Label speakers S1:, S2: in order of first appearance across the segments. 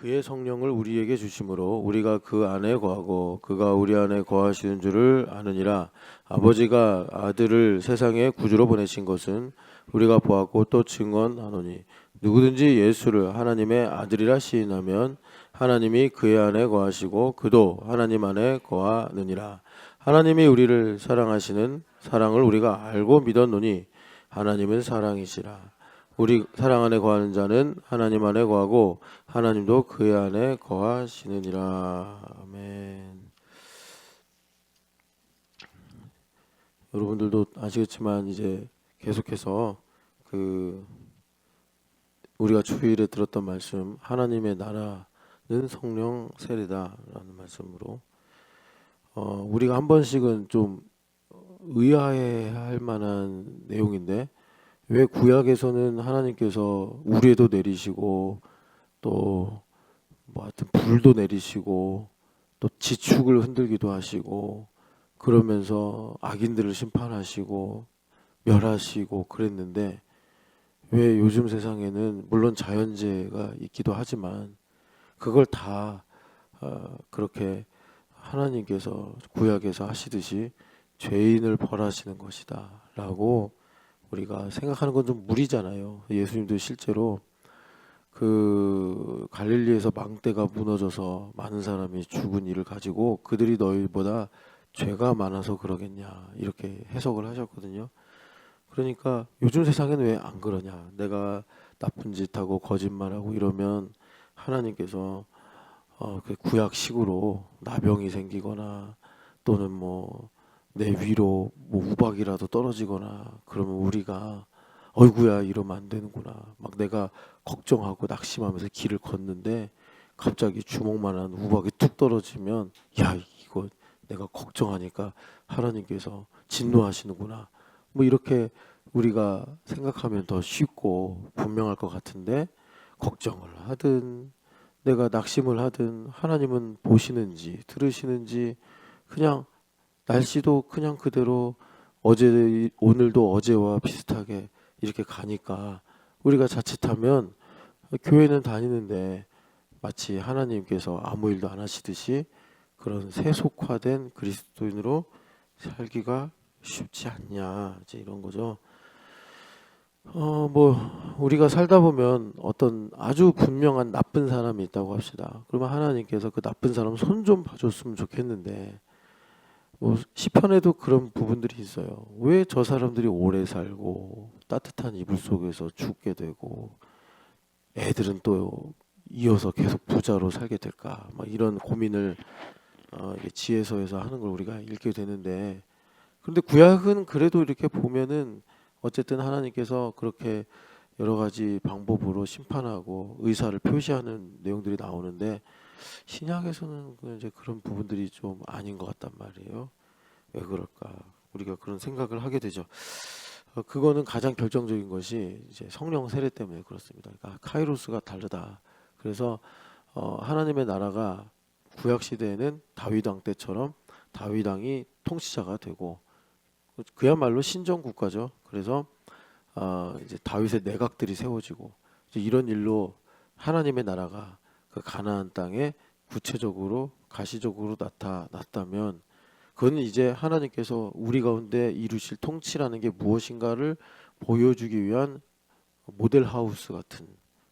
S1: 그의 성령을 우리에게 주심으로 우리가 그 안에 거하고 그가 우리 안에 거하시는 줄을 아느니라. 아버지가 아들을 세상에 구주로 보내신 것은 우리가 보았고 또 증언하노니 누구든지 예수를 하나님의 아들이라 시인하면 하나님이 그의 안에 거하시고 그도 하나님 안에 거하느니라. 하나님이 우리를 사랑하시는 사랑을 우리가 알고 믿었노니 하나님은 사랑이시라. 우리 사랑 안에 거하는 자는 하나님 안에 거하고 하나님도 그의 안에 거하시느니라. 아멘. 여러분들도 아시겠지만 이제 계속해서 우리가 주일에 들었던 말씀, 하나님의 나라는 성령 세례다라는 말씀으로 우리가 한 번씩은 좀 의아해할 만한 내용인데, 왜 구약에서는 하나님께서 우레도 내리시고 또 뭐 하여튼 불도 내리시고 또 지축을 흔들기도 하시고 그러면서 악인들을 심판하시고 멸하시고 그랬는데, 왜 요즘 세상에는 물론 자연재해가 있기도 하지만 그걸 다 그렇게 하나님께서 구약에서 하시듯이 죄인을 벌하시는 것이다 라고 우리가 생각하는 건 좀 무리잖아요. 예수님도 실제로 그 갈릴리에서 망대가 무너져서 많은 사람이 죽은 일을 가지고 그들이 너희보다 죄가 많아서 그러겠냐 이렇게 해석을 하셨거든요. 그러니까 요즘 세상에는 왜 안 그러냐, 내가 나쁜 짓하고 거짓말하고 이러면 하나님께서 그 구약식으로 나병이 생기거나 또는 뭐 내 위로 뭐 우박이라도 떨어지거나 그러면 우리가 어이구야 이러면 안 되는구나, 막 내가 걱정하고 낙심하면서 길을 걷는데 갑자기 주먹만한 우박이 뚝 떨어지면 야 이거 내가 걱정하니까 하나님께서 진노하시는구나, 뭐 이렇게 우리가 생각하면 더 쉽고 분명할 것 같은데, 걱정을 하든 내가 낙심을 하든 하나님은 보시는지 들으시는지 그냥 날씨도 그냥 그대로 어제 오늘도 어제와 비슷하게 이렇게 가니까 우리가 자칫하면 교회는 다니는데 마치 하나님께서 아무 일도 안 하시듯이 그런 세속화된 그리스도인으로 살기가 쉽지 않냐, 이제 이런 거죠. 뭐 우리가 살다 보면 어떤 아주 분명한 나쁜 사람이 있다고 합시다. 그러면 하나님께서 그 나쁜 사람 손 좀 봐줬으면 좋겠는데, 뭐 시편에도 그런 부분들이 있어요. 왜 저 사람들이 오래 살고 따뜻한 이불 속에서 죽게 되고 애들은 또 이어서 계속 부자로 살게 될까? 막 이런 고민을 이게 지혜서에서 하는 걸 우리가 읽게 되는데, 그런데 구약은 그래도 이렇게 보면은 어쨌든 하나님께서 그렇게 여러 가지 방법으로 심판하고 의사를 표시하는 내용들이 나오는데, 신약에서는 이제 그런 부분들이 좀 아닌 것 같단 말이에요. 왜 그럴까? 우리가 그런 생각을 하게 되죠. 그거는 가장 결정적인 것이 이제 성령 세례 때문에 그렇습니다. 그러니까 카이로스가 다르다. 그래서 하나님의 나라가 구약 시대에는 다윗 왕 때처럼 다윗 왕이 통치자가 되고 그야말로 신정 국가죠. 그래서 이제 다윗의 내각들이 세워지고 이제 이런 일로 하나님의 나라가 그 가나안 땅에 구체적으로 가시적으로 나타났다면, 그건 이제 하나님께서 우리 가운데 이루실 통치라는 게 무엇인가를 보여주기 위한 모델 하우스 같은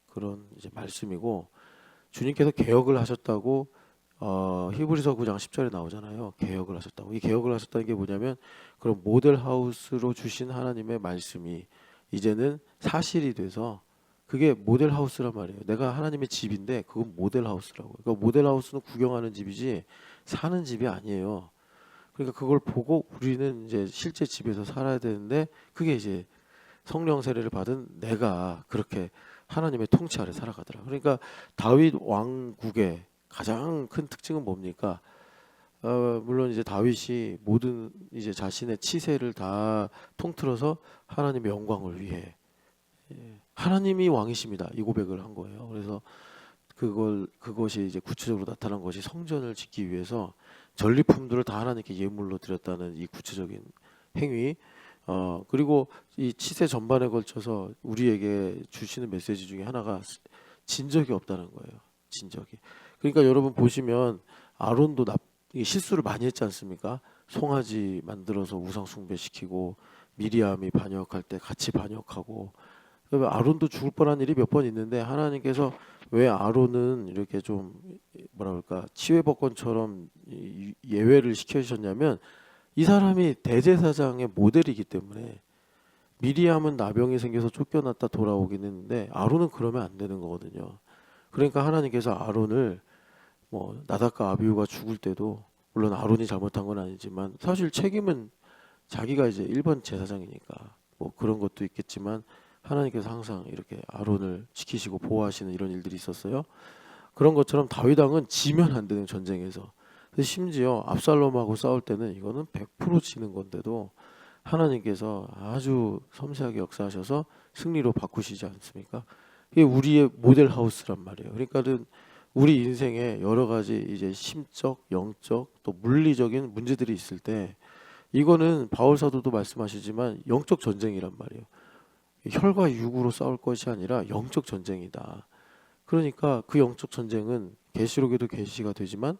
S1: 그런 이제 말씀이고, 주님께서 개혁을 하셨다고 히브리서 9장 10절에 나오잖아요. 개혁을 하셨다고. 이 개혁을 하셨다는 게 뭐냐면 그런 모델 하우스로 주신 하나님의 말씀이 이제는 사실이 돼서, 그게 모델 하우스란 말이에요. 내가 하나님의 집인데 그건 모델 하우스라고. 그러니까 모델 하우스는 구경하는 집이지 사는 집이 아니에요. 그러니까 그걸 보고 우리는 이제 실제 집에서 살아야 되는데, 그게 이제 성령 세례를 받은 내가 그렇게 하나님의 통치 아래 살아가더라. 그러니까 다윗 왕국의 가장 큰 특징은 뭡니까? 물론 이제 다윗이 모든 이제 자신의 치세를 다 통틀어서 하나님의 영광을 위해 하나님이 왕이십니다, 이 고백을 한 거예요. 그래서 그것이 이제 구체적으로 나타난 것이 성전을 짓기 위해서 전리품들을 다 하나님께 예물로 드렸다는 이 구체적인 행위. 그리고 이 치세 전반에 걸쳐서 우리에게 주시는 메시지 중에 하나가 진 적이 없다는 거예요. 적이. 그러니까 여러분 보시면 아론도 이게 실수를 많이 했지 않습니까? 송아지 만들어서 우상 숭배시키고 미리암이 반역할 때 같이 반역하고, 아론도 죽을 뻔한 일이 몇 번 있는데 하나님께서 왜 아론은 이렇게 좀 뭐라 그럴까 치외법권처럼 예외를 시켜주셨냐면, 이 사람이 대제사장의 모델이기 때문에. 미리암은 나병이 생겨서 쫓겨났다 돌아오긴 했는데 아론은 그러면 안 되는 거거든요. 그러니까 하나님께서 아론을 뭐 나답과 아비후가 죽을 때도, 물론 아론이 잘못한 건 아니지만 사실 책임은 자기가 이제 1번 제사장이니까 뭐 그런 것도 있겠지만, 하나님께서 항상 이렇게 아론을 지키시고 보호하시는 이런 일들이 있었어요. 그런 것처럼 다윗 왕은 지면 안 되는 전쟁에서, 심지어 압살롬하고 싸울 때는 이거는 100% 지는 건데도 하나님께서 아주 섬세하게 역사하셔서 승리로 바꾸시지 않습니까? 이게 우리의 모델 하우스란 말이에요. 그러니까는 우리 인생에 여러 가지 이제 심적, 영적, 또 물리적인 문제들이 있을 때, 이거는 바울 사도도 말씀하시지만 영적 전쟁이란 말이에요. 혈과 육으로 싸울 것이 아니라 영적 전쟁이다. 그러니까 그 영적 전쟁은 계시록에도 계시가 되지만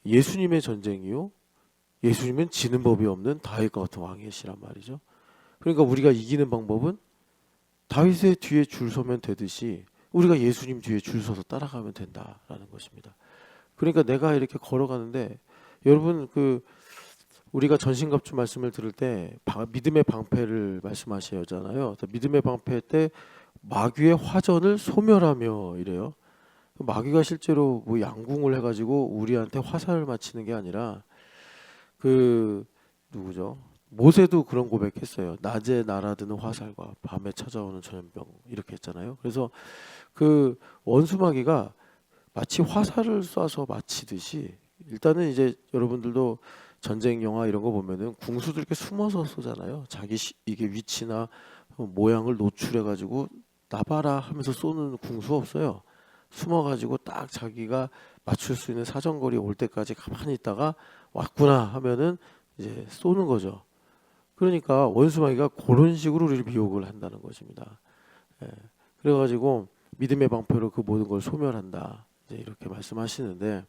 S1: 예수님의 전쟁이요, 예수님은 지는 법이 없는 다윗과 같은 왕이시란 말이죠. 그러니까 우리가 이기는 방법은 다윗의 뒤에 줄 서면 되듯이 우리가 예수님 뒤에 줄 서서 따라가면 된다라는 것입니다. 그러니까 내가 이렇게 걸어가는데, 여러분 우리가 전신갑주 말씀을 들을 때 믿음의 방패를 말씀하시잖아요. 믿음의 방패 때 마귀의 화전을 소멸하며 이래요. 마귀가 실제로 뭐 양궁을 해가지고 우리한테 화살을 맞히는 게 아니라, 누구죠? 모세도 그런 고백했어요. 낮에 날아드는 화살과 밤에 찾아오는 전염병, 이렇게 했잖아요. 그래서 그 원수마귀가 마치 화살을 쏴서 맞히듯이, 일단은 이제 여러분들도 전쟁 영화 이런 거 보면은 궁수들 이렇게 숨어서 쏘잖아요. 자기 이게 위치나 모양을 노출해 가지고 나봐라 하면서 쏘는 궁수 없어요. 숨어 가지고 딱 자기가 맞출 수 있는 사정거리 올 때까지 가만히 있다가 왔구나 하면은 이제 쏘는 거죠. 그러니까 원수마귀가 그런 식으로 우리를 미혹을 한다는 것입니다. 예. 그래가지고 믿음의 방패로 그 모든 걸 소멸한다, 이제 이렇게 말씀하시는데,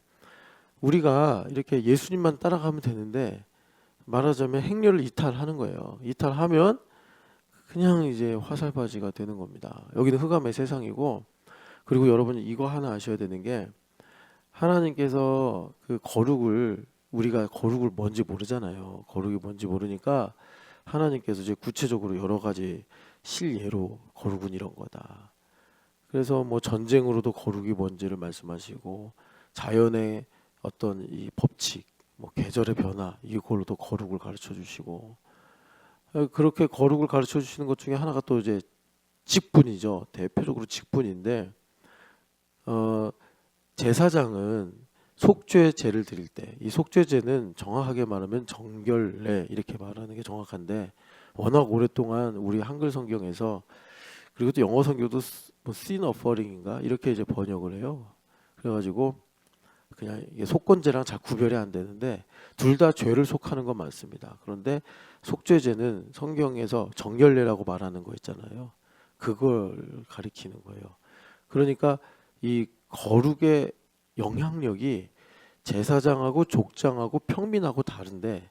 S1: 우리가 이렇게 예수님만 따라가면 되는데, 말하자면 행렬을 이탈하는 거예요. 이탈하면 그냥 이제 화살바지가 되는 겁니다. 여기는 흑암의 세상이고, 그리고 여러분 이거 하나 아셔야 되는 게, 하나님께서 그 거룩을, 우리가 거룩을 뭔지 모르잖아요. 거룩이 뭔지 모르니까 하나님께서 이제 구체적으로 여러 가지 실예로 거룩은 이런 거다. 그래서 뭐 전쟁으로도 거룩이 뭔지를 말씀하시고, 자연의 어떤 이 법칙, 뭐 계절의 변화, 이걸로도 거룩을 가르쳐 주시고, 그렇게 거룩을 가르쳐 주시는 것 중에 하나가 또 이제 직분이죠. 대표적으로 직분인데, 제사장은 속죄제를 드릴 때, 이 속죄제는 정확하게 말하면 정결례, 이렇게 말하는 게 정확한데, 워낙 오랫동안 우리 한글 성경에서, 그리고 또 영어 성경도 뭐 sin offering인가 이렇게 이제 번역을 해요. 그래가지고 그냥 이게 속건제랑 잘 구별이 안 되는데 둘 다 죄를 속하는 건 맞습니다. 그런데 속죄제는 성경에서 정결례라고 말하는 거 있잖아요. 그걸 가리키는 거예요. 그러니까 이 거룩의 영향력이 제사장하고 족장하고 평민하고 다른데,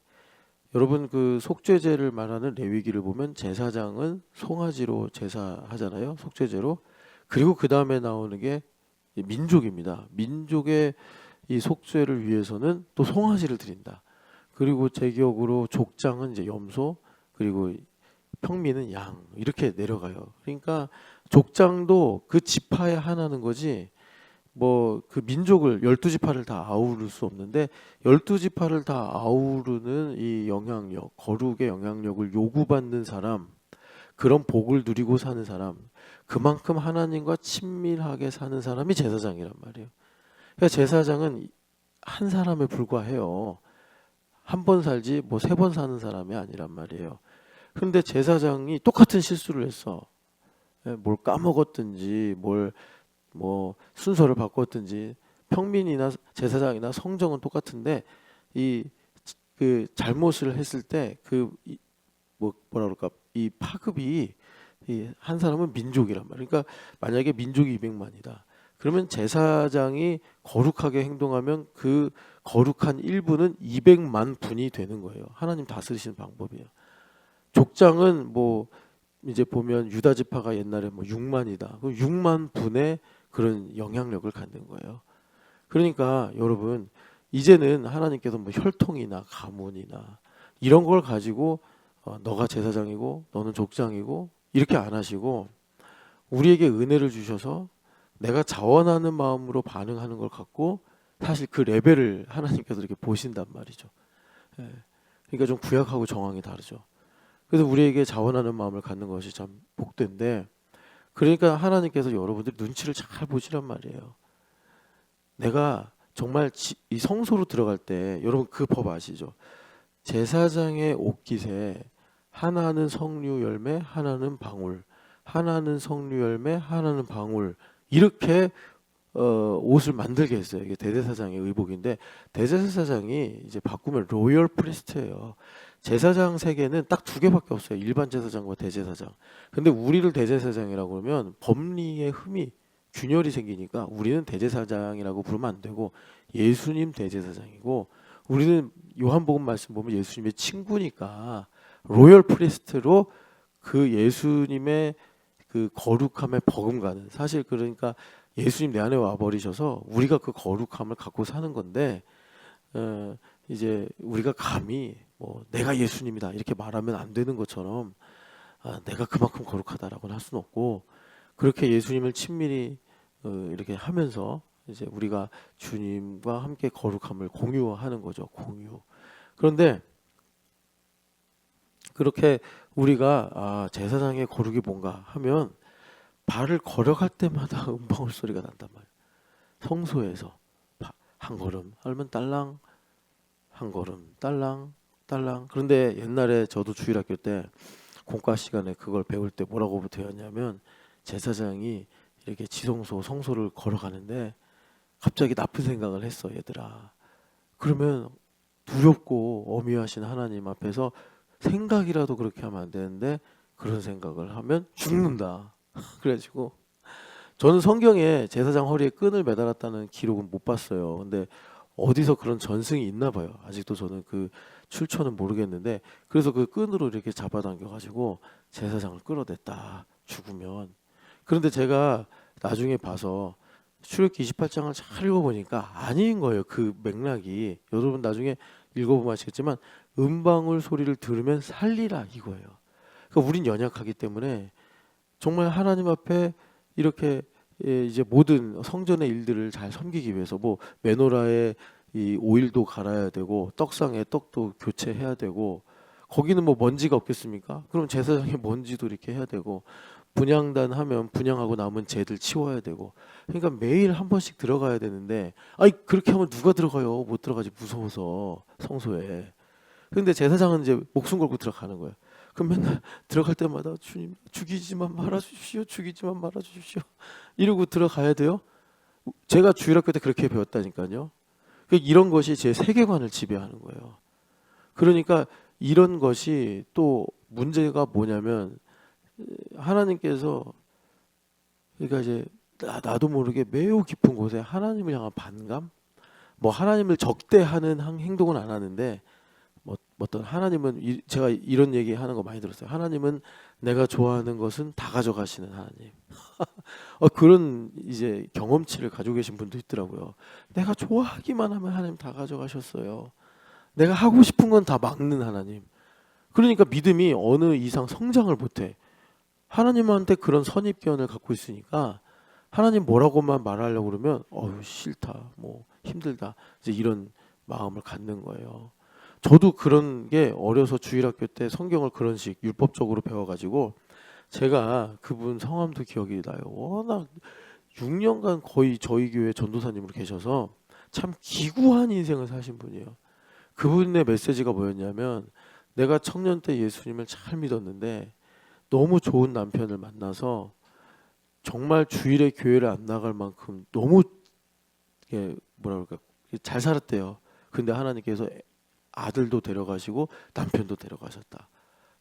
S1: 여러분 그 속죄제를 말하는 레위기를 보면 제사장은 송아지로 제사하잖아요. 속죄제로. 그리고 그 다음에 나오는 게 민족입니다. 민족의 이 속죄를 위해서는 또 송아지를 드린다. 그리고 제 기억으로 족장은 이제 염소, 그리고 평민은 양, 이렇게 내려가요. 그러니까 족장도 그 지파의 하나는 거지, 뭐 그 민족을 12지파를 다 아우를 수 없는데, 12지파를 다 아우르는 이 영향력, 거룩의 영향력을 요구받는 사람, 그런 복을 누리고 사는 사람, 그만큼 하나님과 친밀하게 사는 사람이 제사장이란 말이에요. 그러니까 제사장은 한 사람에 불과해요. 한 번 살지 뭐 3번 사는 사람이 아니란 말이에요. 그런데 제사장이 똑같은 실수를 했어. 뭘 까먹었든지 뭐 순서를 바꿨든지, 평민이나 제사장이나 성정은 똑같은데 이 그 잘못을 했을 때 뭐라 그럴까, 이 파급이, 이 한 사람은 민족이란 말이에요. 그러니까 만약에 민족이 200만이다. 그러면 제사장이 거룩하게 행동하면 그 거룩한 일부는 200만 분이 되는 거예요. 하나님 다스리시는 방법이에요. 족장은 뭐 이제 보면 유다 지파가 옛날에 뭐 6만이다. 그럼 6만 분의 그런 영향력을 갖는 거예요. 그러니까 여러분 이제는 하나님께서 뭐 혈통이나 가문이나 이런 걸 가지고 너가 제사장이고 너는 족장이고 이렇게 안 하시고 우리에게 은혜를 주셔서 내가 자원하는 마음으로 반응하는 걸 갖고 사실 그 레벨을 하나님께서 이렇게 보신단 말이죠. 예. 그러니까 좀 구약하고 정황이 다르죠. 그래서 우리에게 자원하는 마음을 갖는 것이 참 복된데, 그러니까 하나님께서 여러분들 눈치를 잘 보시란 말이에요. 내가 정말 이 성소로 들어갈 때 여러분 그 법 아시죠? 제사장의 옷깃에 하나는 석류 열매, 하나는 방울, 하나는 석류 열매, 하나는 방울 이렇게 옷을 만들게 했어요. 이게 대제사장의 의복인데 대제사장이 이제 바꾸면 로열 프리스트예요. 제사장 세계는 딱 두 개밖에 없어요. 일반 제사장과 대제사장. 근데 우리를 대제사장이라고 그러면 법리의 흠이 균열이 생기니까 우리는 대제사장이라고 부르면 안 되고 예수님 대제사장이고, 우리는 요한복음 말씀 보면 예수님의 친구니까 로열 프리스트로 그 예수님의 그 거룩함에 버금가는, 사실 그러니까 예수님 내 안에 와 버리셔서 우리가 그 거룩함을 갖고 사는 건데, 이제 우리가 감히 뭐 내가 예수님이다 이렇게 말하면 안 되는 것처럼 내가 그만큼 거룩하다라고는 할 수는 없고, 그렇게 예수님을 친밀히 이렇게 하면서 이제 우리가 주님과 함께 거룩함을 공유하는 거죠. 공유. 그런데 그렇게 우리가 제사장의 거룩이 뭔가 하면 발을 걸어갈 때마다 음방울 소리가 난단 말이에요. 성소에서 한 걸음 하면 딸랑, 한 걸음 딸랑 딸랑. 그런데 옛날에 저도 주일학교 때 공과 시간에 그걸 배울 때 뭐라고 배웠냐면, 제사장이 이렇게 지성소 성소를 걸어가는데 갑자기 나쁜 생각을 했어 얘들아. 그러면 두렵고 어미하신 하나님 앞에서 생각이라도 그렇게 하면 안 되는데 그런 생각을 하면 죽는다. 그래가지고 저는 성경에 제사장 허리에 끈을 매달았다는 기록은 못 봤어요. 근데 어디서 그런 전승이 있나 봐요. 아직도 저는 그 출처는 모르겠는데, 그래서 그 끈으로 이렇게 잡아당겨가지고 제사장을 끌어냈다. 죽으면. 그런데 제가 나중에 봐서 출애굽기 28장을 잘 읽어보니까 아닌 거예요. 그 맥락이. 여러분 나중에 읽어보면 아시겠지만 음방울 소리를 들으면 살리라 이거예요. 그러니까 우린 연약하기 때문에 정말 하나님 앞에 이렇게 이제 모든 성전의 일들을 잘 섬기기 위해서 뭐 메노라에 이 오일도 갈아야 되고 떡상에 떡도 교체해야 되고, 거기는 뭐 먼지가 없겠습니까? 그럼 제사장의 먼지도 이렇게 해야 되고, 분향단 하면 분향하고 남은 재들 치워야 되고, 그러니까 매일 한 번씩 들어가야 되는데, 아니 그렇게 하면 누가 들어가요? 못 들어가지, 무서워서 성소에. 근데 제사장은 이제 목숨 걸고 들어가는 거예요. 그럼 맨날 들어갈 때마다 주님 죽이지만 말아 주십시오, 죽이지만 말아 주십시오 이러고 들어가야 돼요. 제가 주일학교 때 그렇게 배웠다니까요. 이런 것이 제 세계관을 지배하는 거예요. 그러니까 이런 것이 또 문제가 뭐냐면, 하나님께서 그러니까 이제 나도 모르게 매우 깊은 곳에 하나님을 향한 반감, 뭐 하나님을 적대하는 행동은 안 하는데, 뭐 어떤 하나님은 제가 이런 얘기 하는 거 많이 들었어요. 하나님은 내가 좋아하는 것은 다 가져가시는 하나님. 그런 이제 경험치를 가지고 계신 분도 있더라고요. 내가 좋아하기만 하면 하나님 다 가져가셨어요. 내가 하고 싶은 건 다 막는 하나님. 그러니까 믿음이 어느 이상 성장을 못해. 하나님한테 그런 선입견을 갖고 있으니까 하나님 뭐라고만 말하려고 그러면 싫다, 뭐 힘들다, 이제 이런 마음을 갖는 거예요. 저도 그런 게 어려서 주일학교 때 성경을 그런 식 율법적으로 배워가지고, 제가 그분 성함도 기억이 나요. 워낙 6년간 거의 저희 교회 전도사님으로 계셔서 참 기구한 인생을 사신 분이에요. 그분의 메시지가 뭐였냐면, 내가 청년 때 예수님을 잘 믿었는데 너무 좋은 남편을 만나서 정말 주일에 교회를 안 나갈 만큼 너무 뭐라 그럴까 잘 살았대요. 근데 하나님께서 아들도 데려가시고 남편도 데려가셨다.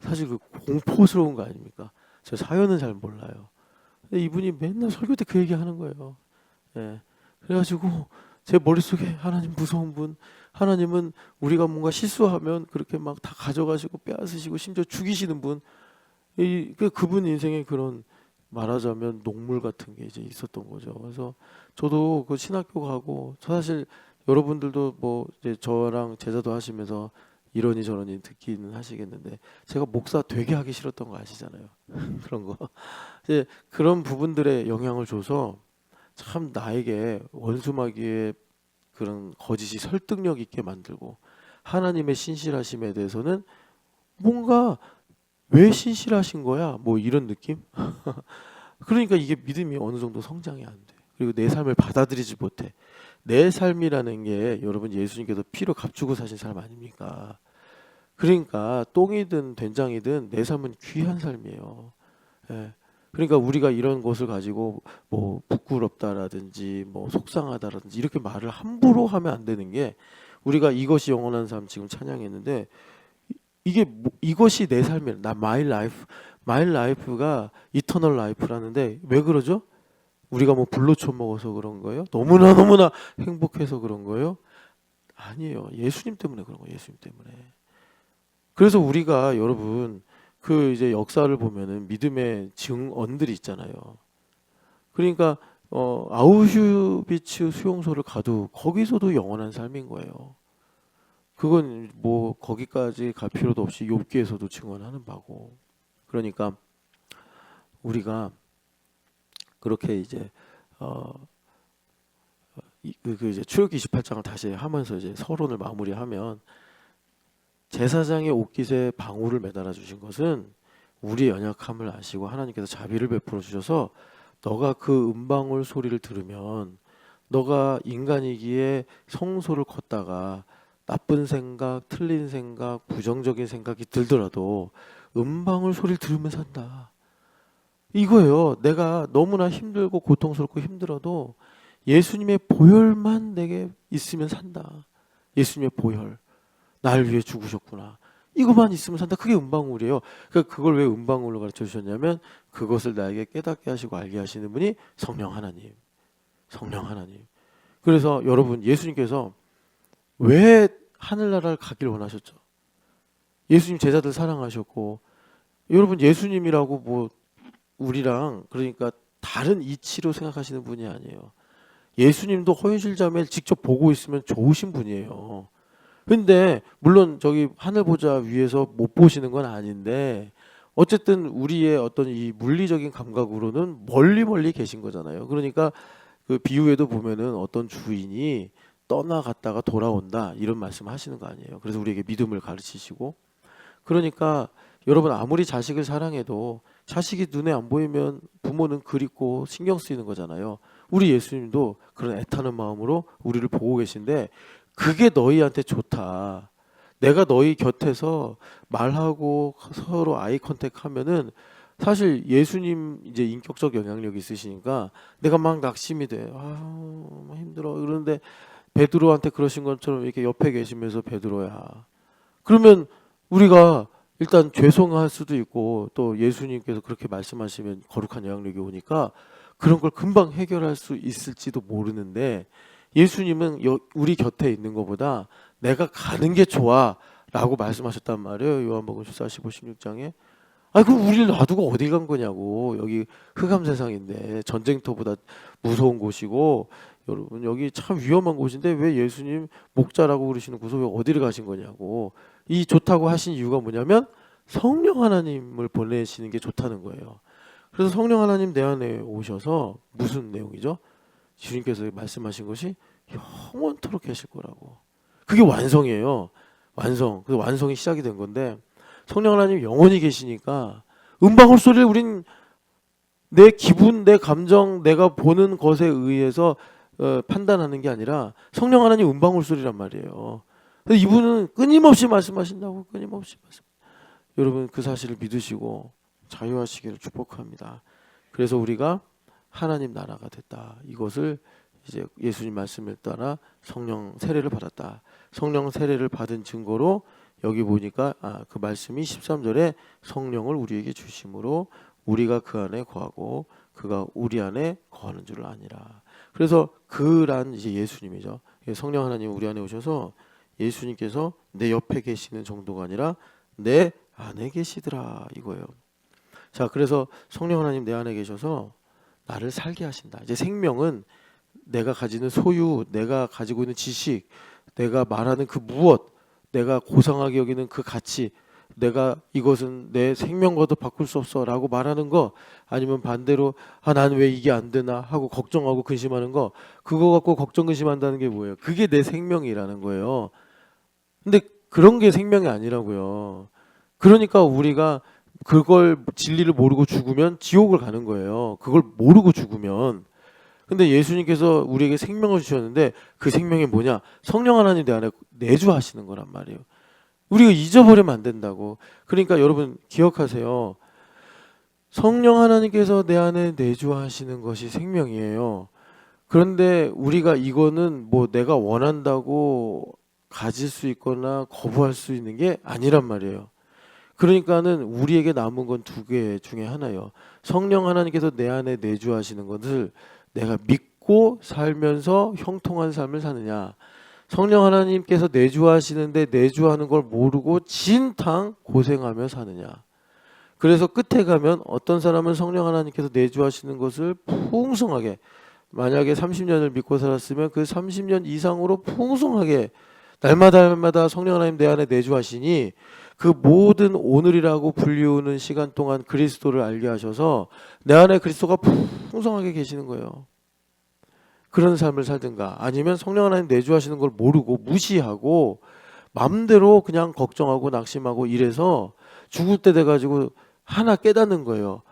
S1: 사실 그 공포스러운 거 아닙니까? 저 사연은 잘 몰라요. 근데 이분이 맨날 설교 때 그 얘기 하는 거예요. 예. 그래가지고 제 머릿속에 하나님 무서운 분, 하나님은 우리가 뭔가 실수하면 그렇게 막 다 가져가시고 빼앗으시고 심지어 죽이시는 분, 그분 인생에 그런 말하자면 녹물 같은 게 이제 있었던 거죠. 그래서 저도 그 신학교 가고 사실 여러분들도 뭐 이제 저랑 제자도 하시면서 이러니 저러니 듣기는 하시겠는데 제가 목사 되게 하기 싫었던 거 아시잖아요. 그런 거 이제 그런 부분들에 영향을 줘서 참 나에게 원수마귀의 그런 거짓이 설득력 있게 만들고 하나님의 신실하심에 대해서는 뭔가 왜 신실하신 거야? 뭐 이런 느낌? 그러니까 이게 믿음이 어느 정도 성장이 안 돼. 그리고 내 삶을 받아들이지 못해. 내 삶이라는 게 여러분 예수님께서 피로 값주고 사신 삶 아닙니까? 그러니까 똥이든 된장이든 내 삶은 귀한 삶이에요. 예. 그러니까 우리가 이런 것을 가지고 뭐 부끄럽다라든지 뭐 속상하다라든지 이렇게 말을 함부로 하면 안 되는 게 우리가 이것이 영원한 삶 지금 찬양했는데 이게 이것이 내 삶이야. 나 my life, my life가 eternal life라는데 왜 그러죠? 우리가 뭐 불로 쳐먹어서 그런 거예요? 너무나 너무나 행복해서 그런 거예요? 아니에요. 예수님 때문에 그런 거예요. 예수님 때문에. 그래서 우리가 여러분 그 이제 역사를 보면은 믿음의 증언들이 있잖아요. 그러니까 아우슈비츠 수용소를 가도 거기서도 영원한 삶인 거예요. 그건 뭐 거기까지 갈 필요도 없이 욥기에서도 증언하는 바고. 그러니까 우리가 그렇게 이제 그 이제 출애굽기 28장을 다시 하면서 이제 서론을 마무리하면 제사장의 옷깃에 방울을 매달아 주신 것은 우리의 연약함을 아시고 하나님께서 자비를 베풀어 주셔서 너가 그 음방울 소리를 들으면 너가 인간이기에 성소를 걷다가 나쁜 생각, 틀린 생각, 부정적인 생각이 들더라도 음방울 소리를 들으면 산다. 이거예요. 내가 너무나 힘들고 고통스럽고 힘들어도 예수님의 보혈만 내게 있으면 산다. 예수님의 보혈. 날 위해 죽으셨구나. 이것만 있으면 산다. 그게 음방울이에요. 그러니까 그걸 왜 음방울로 가르쳐 주셨냐면 그것을 나에게 깨닫게 하시고 알게 하시는 분이 성령 하나님. 성령 하나님. 그래서 여러분 예수님께서 왜 하늘나라를 가길 원하셨죠? 예수님 제자들 사랑하셨고 여러분 예수님이라고 뭐 우리랑 그러니까 다른 이치로 생각하시는 분이 아니에요. 예수님도 허유실자매를 직접 보고 있으면 좋으신 분이에요. 근데 물론 저기 하늘 보자 위에서 못 보시는 건 아닌데 어쨌든 우리의 어떤 이 물리적인 감각으로는 멀리 멀리 계신 거잖아요. 그러니까 그 비유에도 보면은 어떤 주인이 떠나갔다가 돌아온다 이런 말씀 하시는 거 아니에요. 그래서 우리에게 믿음을 가르치시고 그러니까 여러분 아무리 자식을 사랑해도 자식이 눈에 안 보이면 부모는 그립고 신경 쓰이는 거잖아요. 우리 예수님도 그런 애타는 마음으로 우리를 보고 계신데 그게 너희한테 좋다. 내가 너희 곁에서 말하고 서로 아이 컨택 하면은 사실 예수님 이제 인격적 영향력이 있으시니까 내가 막 낙심이 돼. 아, 힘들어. 그런데 베드로한테 그러신 것처럼 이렇게 옆에 계시면서 베드로야. 그러면 우리가 일단 죄송할 수도 있고 또 예수님께서 그렇게 말씀하시면 거룩한 영향력이 오니까 그런 걸 금방 해결할 수 있을지도 모르는데 예수님은 우리 곁에 있는 것보다 내가 가는 게 좋아 라고 말씀하셨단 말이에요. 요한복음 14, 15, 16장에. 아니 그럼 우리를 놔두고 어디 간 거냐고. 여기 흑암 세상인데 전쟁터보다 무서운 곳이고 여러분 여기 참 위험한 곳인데 왜 예수님 목자라고 그러시는 곳에 왜 어디를 가신 거냐고. 이 좋다고 하신 이유가 뭐냐면 성령 하나님을 보내시는 게 좋다는 거예요. 그래서 성령 하나님 내 안에 오셔서 무슨 내용이죠? 주님께서 말씀하신 것이 영원토록 계실 거라고. 그게 완성이에요. 완성. 그 완성이 시작이 된 건데 성령 하나님 영원히 계시니까 음방울 소리를 우린 내 기분, 내 감정, 내가 보는 것에 의해서 판단하는 게 아니라 성령 하나님 음방울 소리란 말이에요. 이분은 끊임없이 말씀하신다고 끊임없이 말씀. 여러분 그 사실을 믿으시고 자유하시기를 축복합니다. 그래서 우리가 하나님 나라가 됐다. 이것을 이제 예수님 말씀을 따라 성령 세례를 받았다. 성령 세례를 받은 증거로 여기 보니까 그 말씀이 13절에 성령을 우리에게 주심으로 우리가 그 안에 거하고 그 그가 우리 안에 거하는 줄을 아니라. 그래서 그란 이제 예수님이죠. 성령 하나님 우리 안에 오셔서 예수님께서 내 옆에 계시는 정도가 아니라 내 안에 계시더라 이거예요. 자, 그래서 성령 하나님 내 안에 계셔서 나를 살게 하신다. 이제 생명은 내가 가지는 소유, 내가 가지고 있는 지식, 내가 말하는 그 무엇, 내가 고상하게 여기는 그 가치, 내가 이것은 내 생명과도 바꿀 수 없어라고 말하는 거, 아니면 반대로 나는 왜 이게 안 되나 하고 걱정하고 근심하는 거, 그거 갖고 걱정 근심한다는 게 뭐예요? 그게 내 생명이라는 거예요. 근데 그런 게 생명이 아니라고요. 그러니까 우리가 그걸 진리를 모르고 죽으면 지옥을 가는 거예요. 그걸 모르고 죽으면. 근데 예수님께서 우리에게 생명을 주셨는데 그 생명이 뭐냐? 성령 하나님 내 안에 내주하시는 거란 말이에요. 우리가 잊어버리면 안 된다고. 그러니까 여러분 기억하세요. 성령 하나님께서 내 안에 내주하시는 것이 생명이에요. 그런데 우리가 이거는 뭐 내가 원한다고 가질 수 있거나 거부할 수 있는 게 아니란 말이에요. 그러니까는 우리에게 남은 건 두 개 중에 하나예요. 성령 하나님께서 내 안에 내주하시는 것을 내가 믿고 살면서 형통한 삶을 사느냐, 성령 하나님께서 내주하시는데 내주하는 걸 모르고 진탕 고생하며 사느냐. 그래서 끝에 가면 어떤 사람은 성령 하나님께서 내주하시는 것을 풍성하게, 만약에 30년을 믿고 살았으면 그 30년 이상으로 풍성하게 날마다 성령 하나님 내 안에 내주하시니 그 모든 오늘이라고 불리우는 시간 동안 그리스도를 알게 하셔서 내 안에 그리스도가 풍성하게 계시는 거예요. 그런 삶을 살든가, 아니면 성령 하나님 내주하시는 걸 모르고 무시하고 마음대로 그냥 걱정하고 낙심하고 이래서 죽을 때 돼가지고 하나 깨닫는 거예요.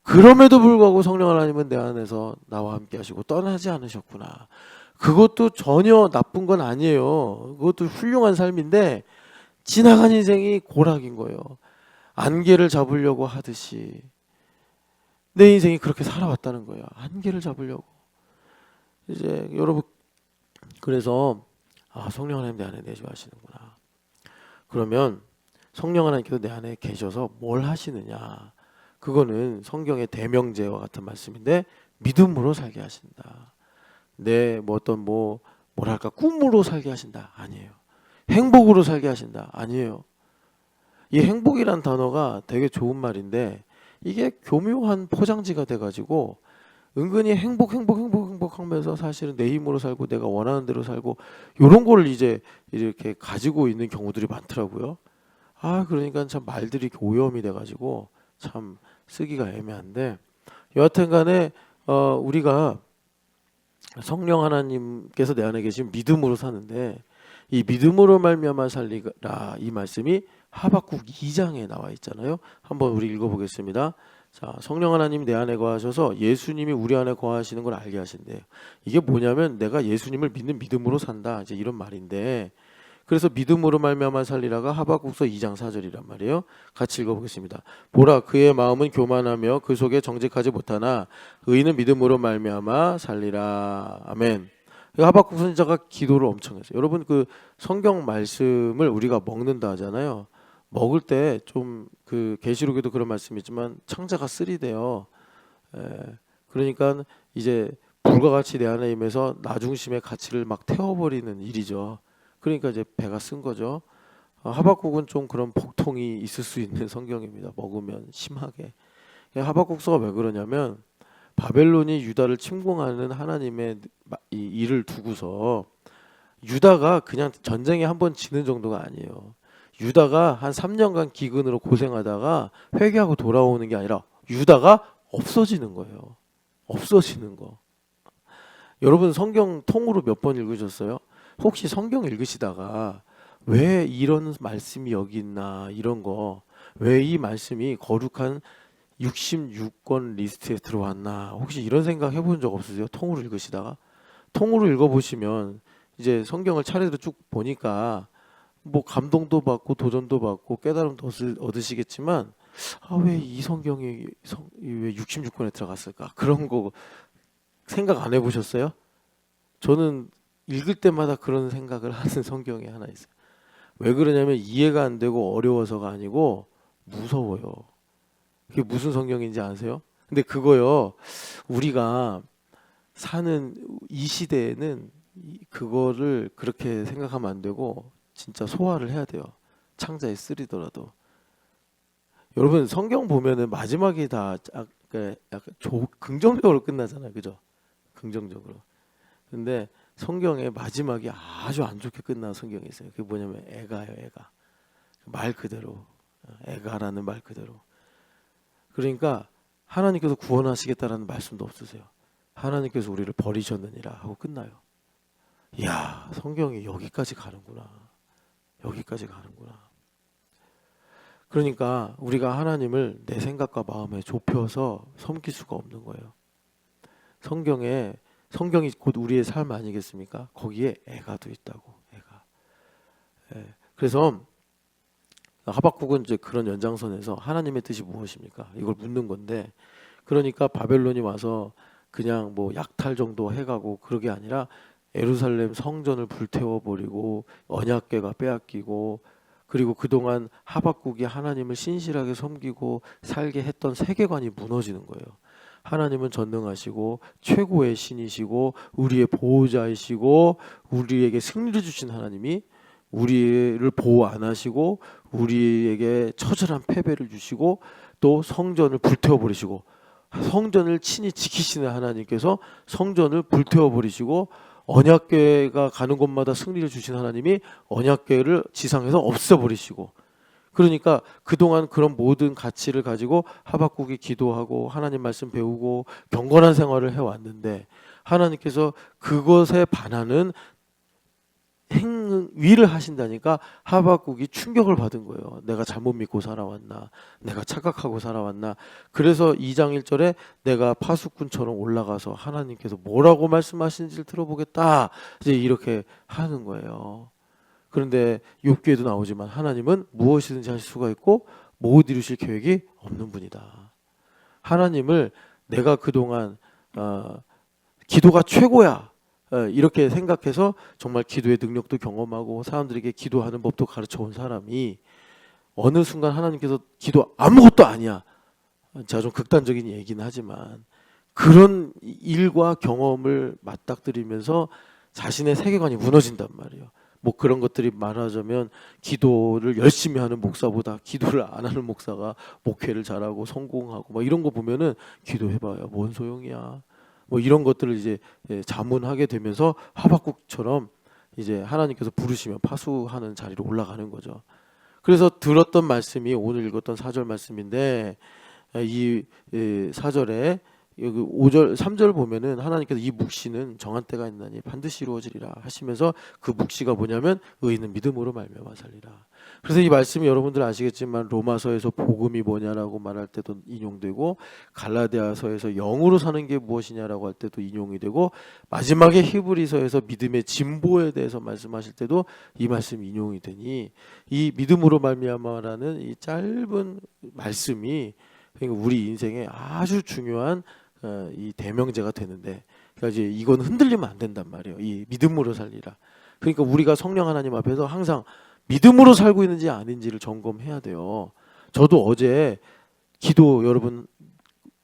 S1: 그럼에도 불구하고 성령 하나님은 내 안에서 나와 함께 하시고 떠나지 않으셨구나. 그것도 전혀 나쁜 건 아니에요. 그것도 훌륭한 삶인데 지나간 인생이 고락인 거예요. 안개를 잡으려고 하듯이 내 인생이 그렇게 살아왔다는 거예요. 안개를 잡으려고. 이제 여러분, 그래서 성령 하나님 내 안에 내주하시는구나. 그러면 성령 하나님께서 내 안에 계셔서 뭘 하시느냐? 그거는 성경의 대명제와 같은 말씀인데 믿음으로 살게 하신다. 내 뭐랄까 꿈으로 살게 하신다. 아니에요. 행복으로 살게 하신다. 아니에요. 이 행복이란 단어가 되게 좋은 말인데 이게 교묘한 포장지가 돼가지고 은근히 행복하면서 사실은 내 힘으로 살고 내가 원하는 대로 살고 이런 거를 이제 이렇게 가지고 있는 경우들이 많더라고요. 그러니까 참 말들이 이렇게 오염이 돼가지고 참 쓰기가 애매한데, 여하튼 간에 우리가 성령 하나님께서 내 안에 계신 믿음으로 사는데 이 믿음으로 말미암아 살리라, 이 말씀이 하박국 2장에 나와 있잖아요. 한번 우리 읽어보겠습니다. 자, 성령 하나님 내 안에 거하셔서 예수님이 우리 안에 거하시는 걸 알게 하신대요. 이게 뭐냐면 내가 예수님을 믿는 믿음으로 산다, 이제 이런 말인데, 그래서 믿음으로 말미암아 살리라가 하박국서 2장 4절이란 말이에요. 같이 읽어보겠습니다. 보라, 그의 마음은 교만하며 그 속에 정직하지 못하나 의인은 믿음으로 말미암아 살리라. 아멘. 하박국 선지자가 기도를 엄청 했어요. 여러분, 그 성경 말씀을 우리가 먹는다 하잖아요. 먹을 때 좀 그 계시록에도 그런 말씀이 있지만 창자가 쓰리대요. 그러니까 이제 불과 같이 내 안에 임해서 나 중심의 가치를 막 태워버리는 일이죠. 그러니까 이제 배가 쓴 거죠. 하박국은 좀 그런 복통이 있을 수 있는 성경입니다. 먹으면 심하게. 하박국서가 왜 그러냐면 바벨론이 유다를 침공하는 하나님의 이 일을 두고서 유다가 그냥 전쟁에 한번 지는 정도가 아니에요. 유다가 한 3년간 기근으로 고생하다가 회개하고 돌아오는 게 아니라 유다가 없어지는 거예요. 없어지는 거. 여러분 성경 통으로 몇 번 읽으셨어요? 혹시 성경 읽으시다가 왜 이런 말씀이 여기 있나, 이런 거, 왜 이 말씀이 거룩한 66권 리스트에 들어왔나, 혹시 이런 생각 해본 적 없으세요? 통으로 읽으시다가? 통으로 읽어보시면 이제 성경을 차례로 쭉 보니까 뭐 감동도 받고 도전도 받고 깨달음도 얻으시겠지만 왜 이 성경이 왜 66권에 들어갔을까, 그런 거 생각 안 해보셨어요? 저는 읽을 때마다 그런 생각을 하는 성경이 하나 있어요. 왜 그러냐면 이해가 안 되고 어려워서가 아니고 무서워요. 그게 무슨 성경인지 아세요? 근데 그거요, 우리가 사는 이 시대에는 그거를 그렇게 생각하면 안 되고 진짜 소화를 해야 돼요. 창자에 쓰리더라도. 여러분 성경 보면은 마지막이 다 약간 긍정적으로 끝나잖아요, 그죠? 긍정적으로. 근데 성경의 마지막이 아주 안 좋게 끝나는 성경이 있어요. 그게 뭐냐면 애가예요, 애가. 말 그대로, 애가라는 말 그대로. 그러니까 하나님께서 구원하시겠다라는 말씀도 없으세요. 하나님께서 우리를 버리셨느니라 하고 끝나요. 이야, 성경이 여기까지 가는구나. 여기까지 가는구나. 그러니까 우리가 하나님을 내 생각과 마음에 좁혀서 섬길 수가 없는 거예요. 성경이 곧 우리의 삶 아니겠습니까? 거기에 애가도 있다고. 애가. 예. 그래서 하박국은 이제 그런 연장선에서 하나님의 뜻이 무엇입니까? 이걸 묻는 건데, 그러니까 바벨론이 와서 그냥 뭐 약탈 정도 해가고 그러게 아니라 예루살렘 성전을 불태워 버리고 언약궤가 빼앗기고, 그리고 그동안 하박국이 하나님을 신실하게 섬기고 살게 했던 세계관이 무너지는 거예요. 하나님은 전능하시고 최고의 신이시고 우리의 보호자이시고 우리에게 승리를 주신 하나님이 우리를 보호 안 하시고 우리에게 처절한 패배를 주시고 또 성전을 불태워 버리시고, 성전을 친히 지키시는 하나님께서 성전을 불태워 버리시고 언약궤가 가는 곳마다 승리를 주신 하나님이 언약궤를 지상에서 없애버리시고, 그러니까 그동안 그런 모든 가치를 가지고 하박국이 기도하고 하나님 말씀 배우고 경건한 생활을 해왔는데, 하나님께서 그것에 반하는 행위를 하신다니까 하박국이 충격을 받은 거예요. 내가 잘못 믿고 살아왔나, 내가 착각하고 살아왔나. 그래서 2장 1절에 내가 파수꾼처럼 올라가서 하나님께서 뭐라고 말씀하시는지를 들어보겠다, 이제 이렇게 하는 거예요. 그런데 욥기에도 나오지만 하나님은 무엇이든지 하실 수가 있고 못 이루실 계획이 없는 분이다. 하나님을 내가 그동안 기도가 최고야, 이렇게 생각해서 정말 기도의 능력도 경험하고 사람들에게 기도하는 법도 가르쳐온 사람이 어느 순간 하나님께서 기도 아무것도 아니야, 제가 좀 극단적인 얘기는 하지만 그런 일과 경험을 맞닥뜨리면서 자신의 세계관이 무너진단 말이에요. 뭐 그런 것들이 말하자면 기도를 열심히 하는 목사보다 기도를 안 하는 목사가 목회를 잘하고 성공하고 뭐 이런 거 보면은 기도해봐야 뭔 소용이야, 뭐 이런 것들을 이제 자문하게 되면서 하박국처럼 이제 하나님께서 부르시면 파수하는 자리로 올라가는 거죠. 그래서 들었던 말씀이 오늘 읽었던 4절 말씀인데, 이 4절에 여기 5절 3절 보면은 하나님께서 이 묵시는 정한 때가 있나니 반드시 이루어지리라 하시면서, 그 묵시가 뭐냐면 의인은 믿음으로 말미암아 살리라. 그래서 이 말씀이 여러분들 아시겠지만 로마서에서 복음이 뭐냐라고 말할 때도 인용되고, 갈라디아서에서 영으로 사는 게 무엇이냐라고 할 때도 인용이 되고, 마지막에 히브리서에서 믿음의 진보에 대해서 말씀하실 때도 이 말씀이 인용이 되니, 이 믿음으로 말미암아라는 이 짧은 말씀이 우리 인생에 아주 중요한 이 대명제가 되는데, 그러니까 이제 이건 흔들리면 안 된단 말이에요. 이 믿음으로 살리라. 그러니까 우리가 성령 하나님 앞에서 항상 믿음으로 살고 있는지 아닌지를 점검해야 돼요. 저도 어제 기도 여러분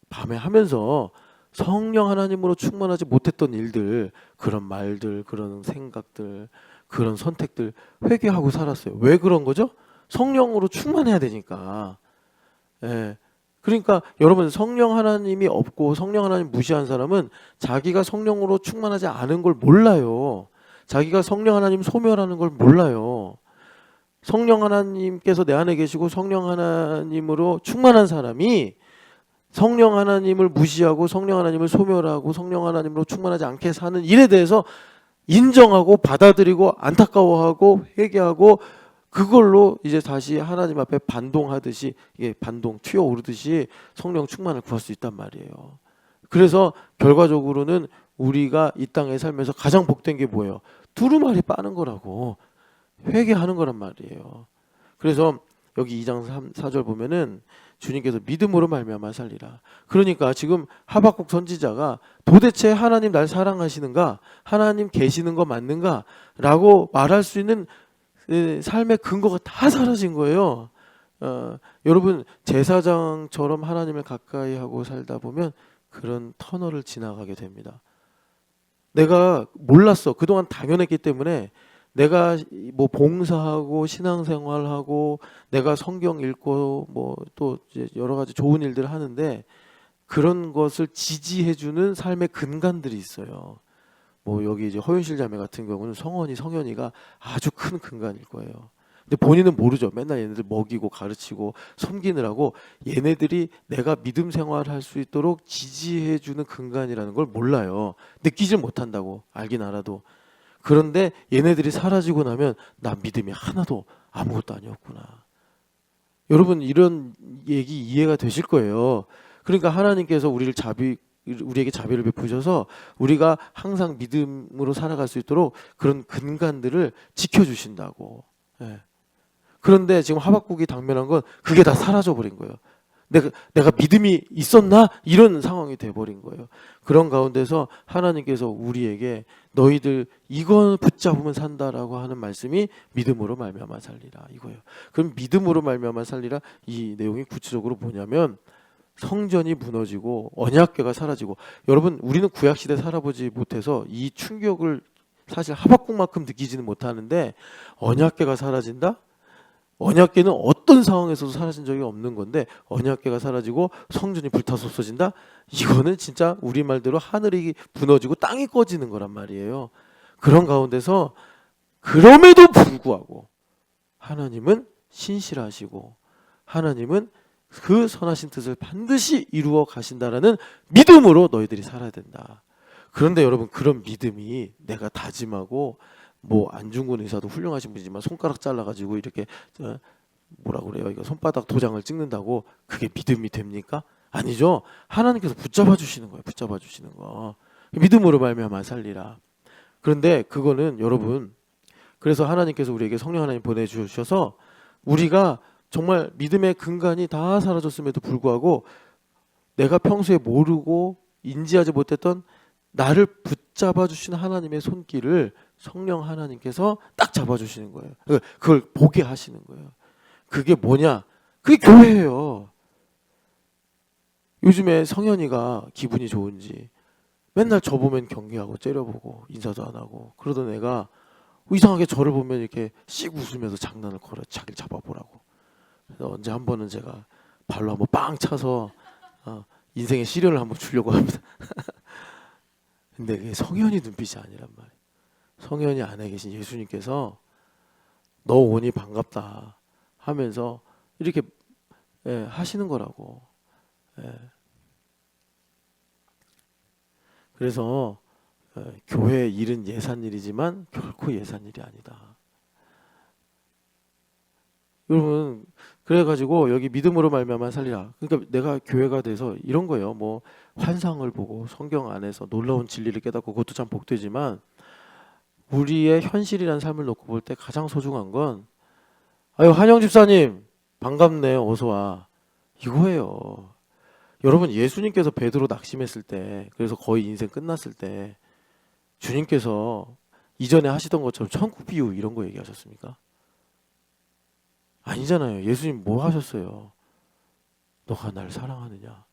S1: 밤에 하면서 성령 하나님으로 충만하지 못했던 일들, 그런 말들, 그런 생각들, 그런 선택들 회개하고 살았어요. 왜 그런 거죠? 성령으로 충만해야 되니까. 예. 그러니까 여러분, 성령 하나님이 없고 성령 하나님 무시한 사람은 자기가 성령으로 충만하지 않은 걸 몰라요. 자기가 성령 하나님 소멸하는 걸 몰라요. 성령 하나님께서 내 안에 계시고 성령 하나님으로 충만한 사람이 성령 하나님을 무시하고 성령 하나님을 소멸하고 성령 하나님으로 충만하지 않게 사는 일에 대해서 인정하고 받아들이고 안타까워하고 회개하고, 그걸로 이제 다시 하나님 앞에 반동하듯이, 이게 반동 튀어오르듯이 성령 충만을 구할 수 있단 말이에요. 그래서 결과적으로는 우리가 이 땅에 살면서 가장 복된 게 뭐예요? 두루마리 빠는 거라고, 회개하는 거란 말이에요. 그래서 여기 2장 4절 보면은 주님께서 믿음으로 말미암아 살리라. 그러니까 지금 하박국 선지자가 도대체 하나님 날 사랑하시는가, 하나님 계시는 거 맞는가 라고 말할 수 있는 삶의 근거가 다 사라진 거예요. 여러분 제사장처럼 하나님을 가까이 하고 살다 보면 그런 터널을 지나가게 됩니다. 내가 몰랐어. 그동안 당연했기 때문에 내가 뭐 봉사하고 신앙생활하고 내가 성경 읽고 뭐 또 여러 가지 좋은 일들을 하는데 그런 것을 지지해주는 삶의 근간들이 있어요. 뭐 여기 이제 허윤실 자매 같은 경우는 성현이가 아주 큰 근간일 거예요. 근데 본인은 모르죠. 맨날 얘네들 먹이고 가르치고 섬기느라고 얘네들이 내가 믿음 생활을 할 수 있도록 지지해주는 근간이라는 걸 몰라요. 느끼질 못한다고 알긴 알아도. 그런데 얘네들이 사라지고 나면 나 믿음이 하나도 아무것도 아니었구나. 여러분 이런 얘기 이해가 되실 거예요. 그러니까 하나님께서 우리에게 자비를 베푸셔서 우리가 항상 믿음으로 살아갈 수 있도록 그런 근간들을 지켜주신다고. 예. 그런데 지금 하박국이 당면한 건 그게 다 사라져버린 거예요. 내가 믿음이 있었나? 이런 상황이 돼버린 거예요. 그런 가운데서 하나님께서 우리에게 너희들 이건 붙잡으면 산다라고 하는 말씀이 믿음으로 말미암아 살리라 이거예요. 그럼 믿음으로 말미암아 살리라 이 내용이 구체적으로 뭐냐면 성전이 무너지고 언약궤가 사라지고 여러분 우리는 구약시대 살아보지 못해서 이 충격을 사실 하박국만큼 느끼지는 못하는데 언약궤가 사라진다? 언약궤는 어떤 상황에서도 사라진 적이 없는 건데 언약궤가 사라지고 성전이 불타서 없어진다? 이거는 진짜 우리말대로 하늘이 무너지고 땅이 꺼지는 거란 말이에요. 그런 가운데서 그럼에도 불구하고 하나님은 신실하시고 하나님은 그 선하신 뜻을 반드시 이루어 가신다라는 믿음으로 너희들이 살아야 된다. 그런데 여러분 그런 믿음이 내가 다짐하고 뭐 안중근 의사도 훌륭하신 분이지만 손가락 잘라가지고 이렇게 뭐라 그래요? 이거 손바닥 도장을 찍는다고 그게 믿음이 됩니까? 아니죠. 하나님께서 붙잡아 주시는 거예요. 붙잡아 주시는 거. 믿음으로 말미암아 살리라. 그런데 그거는 여러분 그래서 하나님께서 우리에게 성령 하나님 보내주셔서 우리가 정말 믿음의 근간이 다 사라졌음에도 불구하고 내가 평소에 모르고 인지하지 못했던 나를 붙잡아 주시는 하나님의 손길을 성령 하나님께서 딱 잡아주시는 거예요. 그걸 보게 하시는 거예요. 그게 뭐냐? 그게 교회예요. 요즘에 성현이가 기분이 좋은지 맨날 저 보면 경계하고 째려보고 인사도 안 하고 그러던 애가 이상하게 저를 보면 이렇게 씩 웃으면서 장난을 걸어 자기를 잡아보라고. 그래서 언제 한 번은 제가 발로 한번 빵 차서 인생의 시련을 한번 주려고 합니다. 근데 그게 성현이 눈빛이 아니란 말이에요. 성현이 안에 계신 예수님께서 너 오니 반갑다 하면서 이렇게 하시는 거라고. 그래서 교회 일은 예산일이지만 결코 예산일이 아니다. 여러분 그래가지고 여기 믿음으로 말미암아 살리라. 그러니까 내가 교회가 돼서 이런 거예요. 뭐 환상을 보고 성경 안에서 놀라운 진리를 깨닫고 그것도 참 복되지만 우리의 현실이라는 삶을 놓고 볼 때 가장 소중한 건 아유 한영 집사님 반갑네 어서 와 이거예요. 여러분 예수님께서 베드로 낙심했을 때 그래서 거의 인생 끝났을 때 주님께서 이전에 하시던 것처럼 천국 비유 이런 거 얘기하셨습니까? 아니잖아요. 예수님 뭐 하셨어요? 너가 날 사랑하느냐?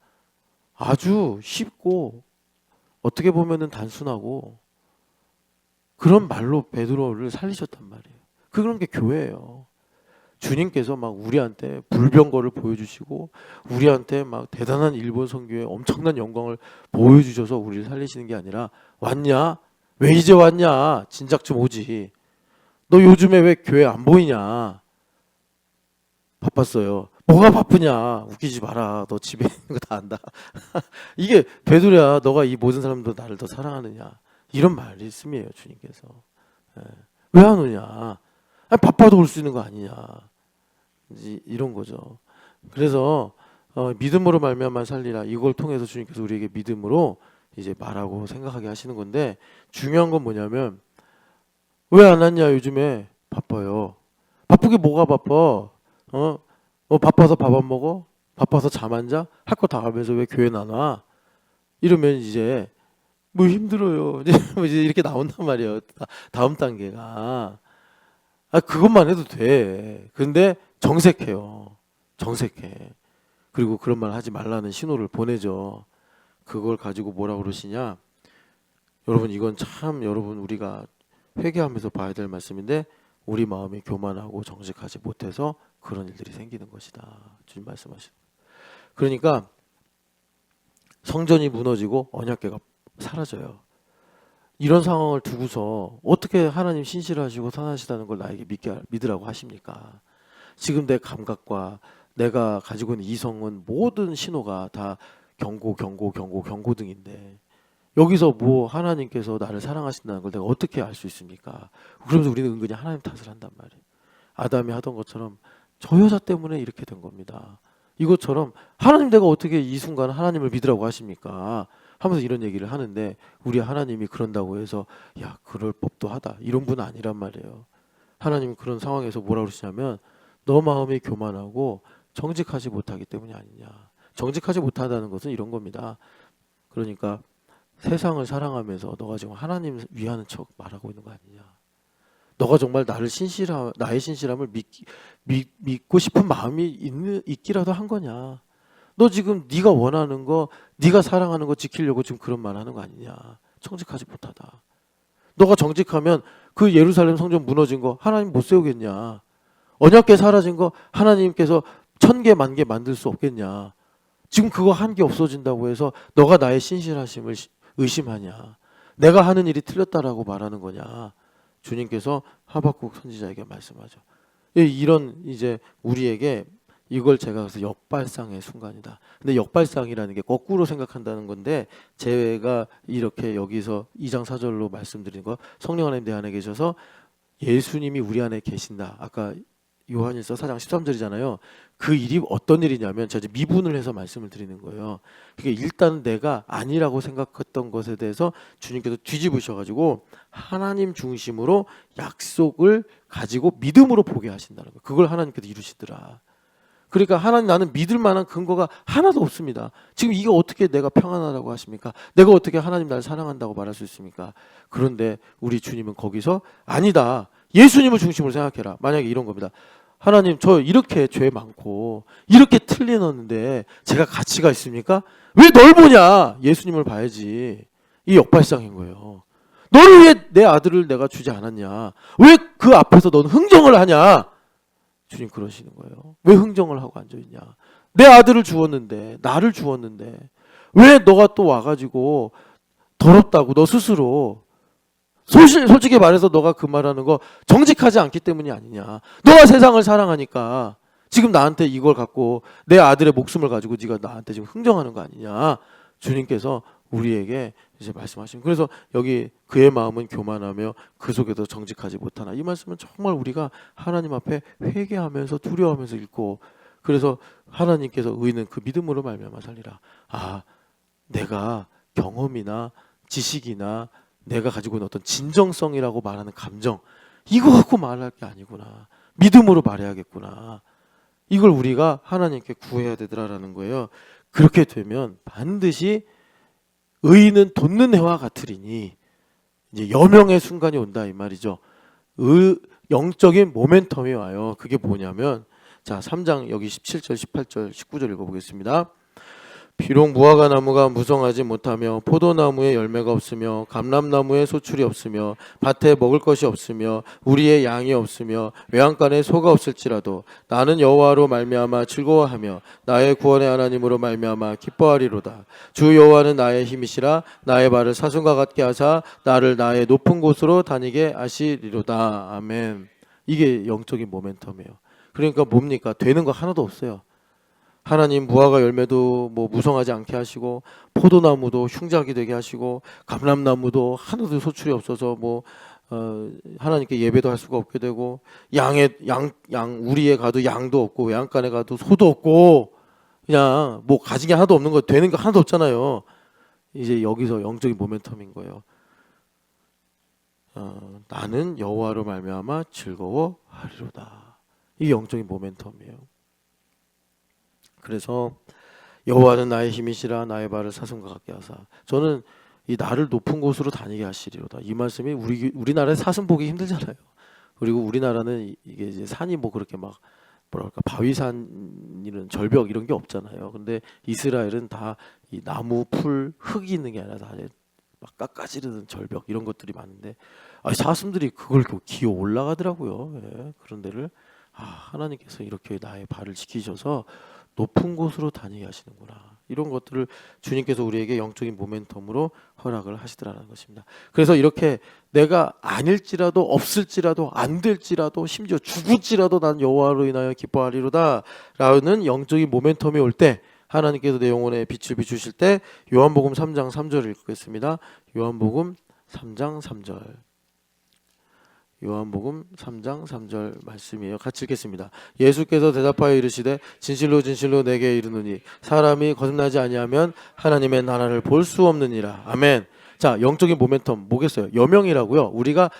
S1: 아주 쉽고 어떻게 보면은 단순하고 그런 말로 베드로를 살리셨단 말이에요. 그런 게 교회예요. 주님께서 막 우리한테 불병거를 보여주시고 우리한테 막 대단한 일본 선교의 엄청난 영광을 보여주셔서 우리를 살리시는 게 아니라 왔냐? 왜 이제 왔냐? 진작 좀 오지. 너 요즘에 왜 교회 안 보이냐? 바빴어요. 뭐가 바쁘냐? 웃기지 마라. 너 집에 있는 거 다 안다. 이게 베드로야. 너가 이 모든 사람도 나를 더 사랑하느냐? 이런 말씀이에요. 주님께서. 왜 안 오냐? 아니, 바빠도 올 수 있는 거 아니냐? 이런 거죠. 그래서 믿음으로 말미암아 살리라. 이걸 통해서 주님께서 우리에게 믿음으로 이제 말하고 생각하게 하시는 건데 중요한 건 뭐냐면 왜 안 왔냐? 요즘에 바빠요. 바쁘게 뭐가 바빠? 바빠서 밥 안 먹어? 바빠서 잠 안 자? 할 거 다 하면서 왜 교회 안 와? 이러면 이제 뭐 힘들어요. 이제 이렇게 나온단 말이에요. 다음 단계가. 그것만 해도 돼. 근데 정색해요. 정색해. 그리고 그런 말 하지 말라는 신호를 보내죠. 그걸 가지고 뭐라 그러시냐? 여러분 이건 참 여러분 우리가 회개하면서 봐야 될 말씀인데 우리 마음이 교만하고 정직하지 못해서 그런 일들이 생기는 것이다. 주님 말씀하시는. 그러니까 성전이 무너지고 언약궤가 사라져요. 이런 상황을 두고서 어떻게 하나님 신실하시고 선하시다는 걸 나에게 믿으라고 하십니까? 지금 내 감각과 내가 가지고 있는 이성은 모든 신호가 다 경고등인데 여기서 뭐 하나님께서 나를 사랑하신다는 걸 내가 어떻게 알 수 있습니까? 그러면서 우리는 은근히 하나님 탓을 한단 말이에요. 아담이 하던 것처럼 저 여자 때문에 이렇게 된 겁니다. 이것처럼 하나님 내가 어떻게 이 순간 하나님을 믿으라고 하십니까? 하면서 이런 얘기를 하는데 우리 하나님이 그런다고 해서 야 그럴 법도 하다 이런 분은 아니란 말이에요. 하나님은 그런 상황에서 뭐라 그러시냐면 너 마음이 교만하고 정직하지 못하기 때문이 아니냐. 정직하지 못하다는 것은 이런 겁니다. 그러니까 세상을 사랑하면서 너가 지금 하나님 위하는 척 말하고 있는 거 아니냐. 너가 정말 나의 신실함을 믿고 싶은 마음이 있기라도 한 거냐. 너 지금 네가 원하는 거, 네가 사랑하는 거 지키려고 지금 그런 말 하는 거 아니냐. 정직하지 못하다. 너가 정직하면 그 예루살렘 성전 무너진 거 하나님 못 세우겠냐. 언약궤 사라진 거 하나님께서 1000개, 10,000개 만들 수 없겠냐. 지금 그거 한 개 없어진다고 해서 너가 나의 신실하심을 의심하냐. 내가 하는 일이 틀렸다라고 말하는 거냐. 주님께서 하박국 선지자에게 말씀하죠. 이런 이제 우리에게 이걸 제가 그래서 역발상의 순간이다. 근데 역발상이라는 게 거꾸로 생각한다는 건데 제가 이렇게 여기서 2장 4절로 말씀드린 거 성령 하나님 내 안에 계셔서 예수님이 우리 안에 계신다. 아까 요한일서 4장 13절이잖아요. 그 일이 어떤 일이냐면 제가 미분을 해서 말씀을 드리는 거예요. 그러니까 일단 내가 아니라고 생각했던 것에 대해서 주님께서 뒤집으셔가지고 하나님 중심으로 약속을 가지고 믿음으로 보게 하신다는 거예요. 그걸 하나님께서 이루시더라. 그러니까 하나님 나는 믿을 만한 근거가 하나도 없습니다. 지금 이게 어떻게 내가 평안하다고 하십니까? 내가 어떻게 하나님 나를 사랑한다고 말할 수 있습니까? 그런데 우리 주님은 거기서 아니다. 예수님을 중심으로 생각해라. 만약에 이런 겁니다. 하나님 저 이렇게 죄 많고 이렇게 틀리는데 제가 가치가 있습니까? 왜 널 보냐? 예수님을 봐야지. 이 역발상인 거예요. 너를 왜 내 아들을 내가 주지 않았냐? 왜 그 앞에서 넌 흥정을 하냐? 주님 그러시는 거예요. 왜 흥정을 하고 앉아있냐? 내 아들을 주었는데 나를 주었는데 왜 너가 또 와가지고 더럽다고 너 스스로 솔직히 말해서 너가 그 말하는 거 정직하지 않기 때문이 아니냐. 너가 세상을 사랑하니까 지금 나한테 이걸 갖고 내 아들의 목숨을 가지고 네가 나한테 지금 흥정하는 거 아니냐. 주님께서 우리에게 이제 말씀하시면 그래서 여기 그의 마음은 교만하며 그 속에도 정직하지 못하나 이 말씀은 정말 우리가 하나님 앞에 회개하면서 두려워하면서 읽고 그래서 하나님께서 의는 그 믿음으로 말미암아 살리라. 아 내가 경험이나 지식이나 내가 가지고 있는 어떤 진정성이라고 말하는 감정 이거 갖고 말할 게 아니구나. 믿음으로 말해야겠구나. 이걸 우리가 하나님께 구해야 되더라라는 거예요. 그렇게 되면 반드시 의인은 돋는 해와 같으리니 이제 여명의 순간이 온다 이 말이죠. 영적인 모멘텀이 와요. 그게 뭐냐면 자 3장 여기 17절 18절 19절 읽어보겠습니다. 비록 무화과 나무가 무성하지 못하며 포도나무에 열매가 없으며 감람나무에 소출이 없으며 밭에 먹을 것이 없으며 우리의 양이 없으며 외양간에 소가 없을지라도 나는 여호와로 말미암아 즐거워하며 나의 구원의 하나님으로 말미암아 기뻐하리로다. 주 여호와는 나의 힘이시라 나의 발을 사슴과 같게 하사 나를 나의 높은 곳으로 다니게 하시리로다. 아멘. 이게 영적인 모멘텀이에요. 그러니까 뭡니까? 되는 거 하나도 없어요. 하나님 무화과 열매도 뭐 무성하지 않게 하시고 포도나무도 흉작이 되게 하시고 감람나무도 하나도 소출이 없어서 뭐 하나님께 예배도 할 수가 없게 되고 양 우리에 가도 양도 없고 외양간에 가도 소도 없고 그냥 뭐 가진 게 하나도 없는 거 되는 게 하나도 없잖아요. 이제 여기서 영적인 모멘텀인 거예요. 나는 여호와로 말미암아 즐거워하리로다. 이게 영적인 모멘텀이에요. 그래서 여호와는 나의 힘이시라 나의 발을 사슴과 같게 하사 저는 이 나를 높은 곳으로 다니게 하시리로다. 이 말씀이 우리나라에 사슴 보기 힘들잖아요. 그리고 우리나라는 이게 이제 산이 뭐 그렇게 막 뭐랄까 바위산이는 절벽 이런 게 없잖아요. 근데 이스라엘은 다 이 나무, 풀, 흙이 있는 게 아니라 다 막 깎아지르는 절벽 이런 것들이 많은데 사슴들이 그걸 기어 올라가더라고요. 예, 그런 데를 하나님께서 이렇게 나의 발을 지키셔서 높은 곳으로 다니게 하시는구나. 이런 것들을 주님께서 우리에게 영적인 모멘텀으로 허락을 하시더라는 것입니다. 그래서 이렇게 내가 아닐지라도 없을지라도 안 될지라도 심지어 죽을지라도 난 여호와로 인하여 기뻐하리로다 라는 영적인 모멘텀이 올 때 하나님께서 내 영혼에 빛을 비추실 때 요한복음 3장 3절을 읽겠습니다. 요한복음 3장 3절. 요한복음 3장 3절 말씀이에요. 같이 읽겠습니다. 예수께서 대답하여 이르시되 진실로 진실로 내게 이르노니 사람이 거듭나지 아니하면 하나님의 나라를 볼 수 없느니라. 아멘. 자, 영적인 모멘텀 뭐겠어요? 여명이라고요. 우리가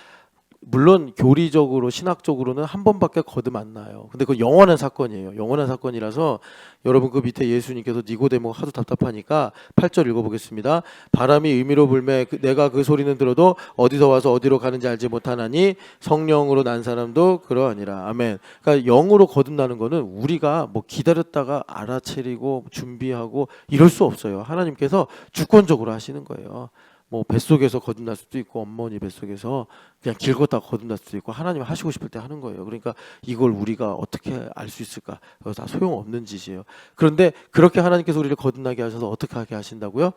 S1: 물론 교리적으로 신학적으로는 한 번밖에 거듭 안 나요. 근데 그 영원한 사건이에요. 영원한 사건이라서 여러분 그 밑에 예수님께서 니고데모가 하도 답답하니까 8절 읽어보겠습니다. 바람이 의미로 불매 내가 그 소리는 들어도 어디서 와서 어디로 가는지 알지 못하나니 성령으로 난 사람도 그러하니라. 아멘. 그러니까 영으로 거듭나는 거는 우리가 뭐 기다렸다가 알아채리고 준비하고 이럴 수 없어요. 하나님께서 주권적으로 하시는 거예요. 뭐 뱃속에서 거듭날 수도 있고 어머니 뱃속에서 그냥 길 걷다가 거듭날 수도 있고 하나님 하시고 싶을 때 하는 거예요. 그러니까 이걸 우리가 어떻게 알 수 있을까? 그래서 다 소용없는 짓이에요. 그런데 그렇게 하나님께서 우리를 거듭나게 하셔서 어떻게 하게 하신다고요?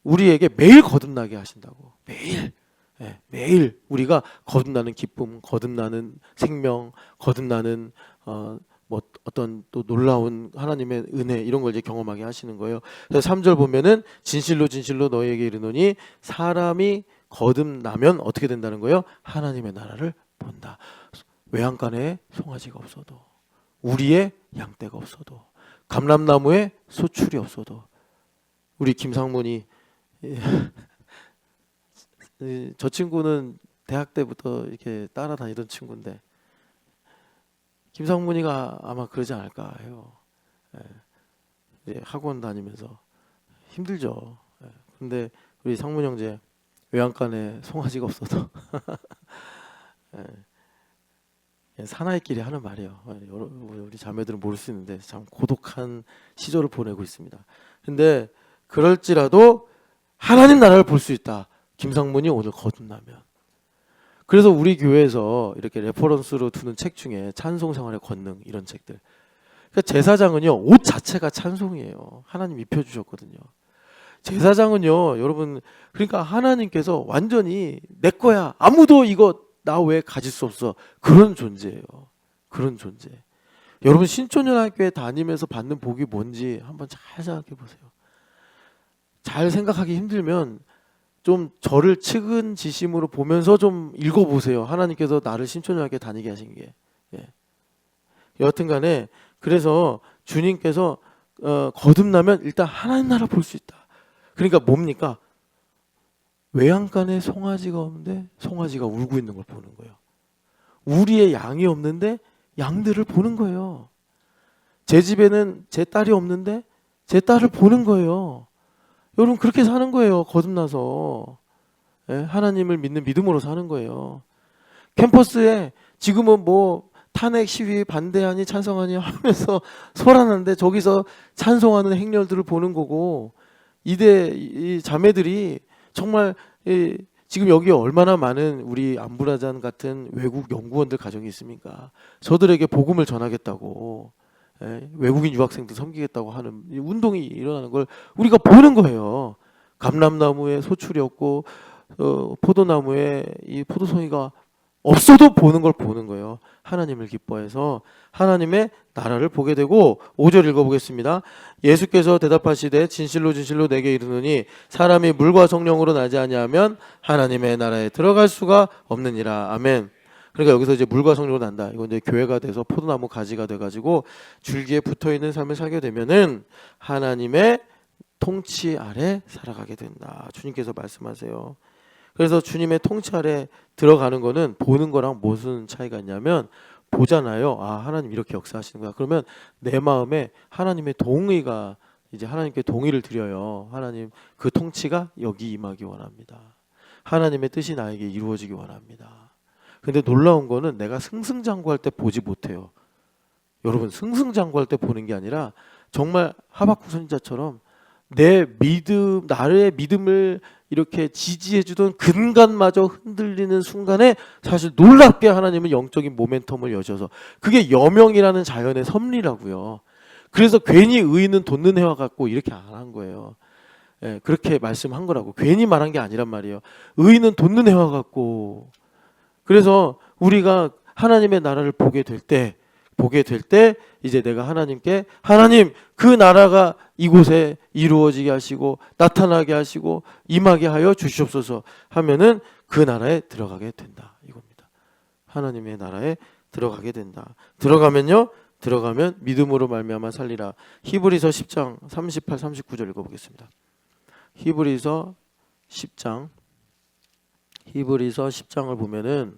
S1: 우리에게 매일 거듭나게 하신다고. 매일. 네, 매일 우리가 거듭나는 기쁨, 거듭나는 생명, 거듭나는 뭐 어떤 또 놀라운 하나님의 은혜 이런 걸 이제 경험하게 하시는 거예요. 그래서 3절 보면은 진실로 진실로 너희에게 이르노니 사람이 거듭나면 어떻게 된다는 거예요? 하나님의 나라를 본다. 외양간에 송아지가 없어도 우리의 양떼가 없어도 감람나무에 소출이 없어도 우리 김상문이 저 친구는 대학 때부터 이렇게 따라다니던 친구인데 김상문이가 아마 그러지 않을까 해요. 예, 학원 다니면서 힘들죠. 예, 근데 우리 상문 형제 외양간에 송아지가 없어도 예, 사나이끼리 하는 말이에요. 우리 자매들은 모를 수 있는데 참 고독한 시절을 보내고 있습니다. 근데 그럴지라도 하나님 나라를 볼 수 있다. 김상문이 오늘 거듭나면. 그래서 우리 교회에서 이렇게 레퍼런스로 두는 책 중에 찬송 생활의 권능 이런 책들. 그러니까 제사장은요 옷 자체가 찬송이에요. 하나님 입혀주셨거든요. 제사장은요 여러분 그러니까 하나님께서 완전히 내 거야. 아무도 이거 나 외에 가질 수 없어. 그런 존재예요. 그런 존재. 여러분 신촌연합교회 다니면서 받는 복이 뭔지 한번 잘 생각해 보세요. 잘 생각하기 힘들면 좀 저를 측은지심으로 보면서 좀 읽어보세요. 하나님께서 나를 신촌연합교회 다니게 하신 게. 예. 여하튼간에 그래서 주님께서 거듭나면 일단 하나님 나라 볼 수 있다. 그러니까 뭡니까? 외양간에 송아지가 없는데 송아지가 울고 있는 걸 보는 거예요. 우리의 양이 없는데 양들을 보는 거예요. 제 집에는 제 딸이 없는데 제 딸을 보는 거예요. 여러분 그렇게 사는 거예요. 거듭나서. 예? 하나님을 믿는 믿음으로 사는 거예요. 캠퍼스에 지금은 뭐 탄핵 시위 반대하니 찬성하니 하면서 소란하는데 저기서 찬송하는 행렬들을 보는 거고 이 자매들이 정말 지금 여기 얼마나 많은 우리 안부라잔 같은 외국 연구원들 가정이 있습니까? 저들에게 복음을 전하겠다고 외국인 유학생들 섬기겠다고 하는 운동이 일어나는 걸 우리가 보는 거예요. 감람나무에 소출이 없고 포도나무에 이 포도송이가 없어도 보는 걸 보는 거예요. 하나님을 기뻐해서 하나님의 나라를 보게 되고 5절 읽어보겠습니다. 예수께서 대답하시되 진실로 진실로 내게 이르노니 사람이 물과 성령으로 나지 아니하면 하나님의 나라에 들어갈 수가 없느니라. 아멘. 그러니까 여기서 이제 물과 성령으로 난다. 이건 이제 교회가 돼서 포도나무 가지가 돼가지고 줄기에 붙어있는 삶을 살게 되면은 하나님의 통치 아래 살아가게 된다. 주님께서 말씀하세요. 그래서 주님의 통치 아래 들어가는 거는 보는 거랑 무슨 차이가 있냐면 보잖아요. 아 하나님 이렇게 역사하시는구나. 그러면 내 마음에 하나님의 동의가 이제 하나님께 동의를 드려요. 하나님 그 통치가 여기 임하기 원합니다. 하나님의 뜻이 나에게 이루어지기 원합니다. 근데 놀라운 거는 내가 승승장구할 때 보지 못해요. 여러분 승승장구할 때 보는 게 아니라 정말 하박국 선지자처럼 내 믿음, 나의 믿음을 이렇게 지지해주던 근간마저 흔들리는 순간에 사실 놀랍게 하나님은 영적인 모멘텀을 여셔서 그게 여명이라는 자연의 섭리라고요. 그래서 괜히 의인은 돋는 해와 같고 이렇게 안 한 거예요. 예, 그렇게 말씀한 거라고. 괜히 말한 게 아니란 말이에요. 의인은 돋는 해와 같고. 그래서 우리가 하나님의 나라를 보게 될 때 이제 내가 하나님께 하나님 그 나라가 이곳에 이루어지게 하시고 나타나게 하시고 임하게 하여 주시옵소서 하면은 그 나라에 들어가게 된다 이겁니다. 하나님의 나라에 들어가게 된다. 들어가면 믿음으로 말미암아 살리라. 히브리서 10장 38, 39절 읽어보겠습니다. 히브리서 10장을 보면은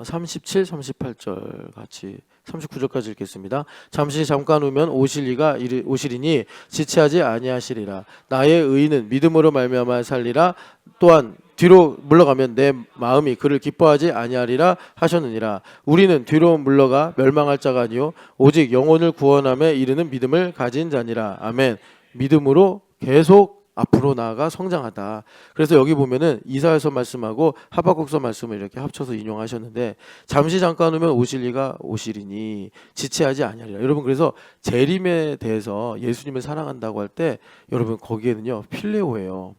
S1: 37, 38절 같이 39절까지 읽겠습니다. 잠시 잠깐 후면 오시리니 지체하지 아니하시리라. 나의 의인은 믿음으로 말미암아 살리라. 또한 뒤로 물러가면 내 마음이 그를 기뻐하지 아니하리라 하셨느니라. 우리는 뒤로 물러가 멸망할 자가 아니요 오직 영혼을 구원함에 이르는 믿음을 가진 자니라. 아멘. 믿음으로 계속 앞으로 나아가 성장하다. 그래서 여기 보면은 이사야서 말씀하고 하박국서 말씀을 이렇게 합쳐서 인용하셨는데 잠시 잠깐 후면 오시리니 지체하지 아니하리라. 여러분 그래서 재림에 대해서 예수님을 사랑한다고 할 때 여러분 거기에는요 필레오예요.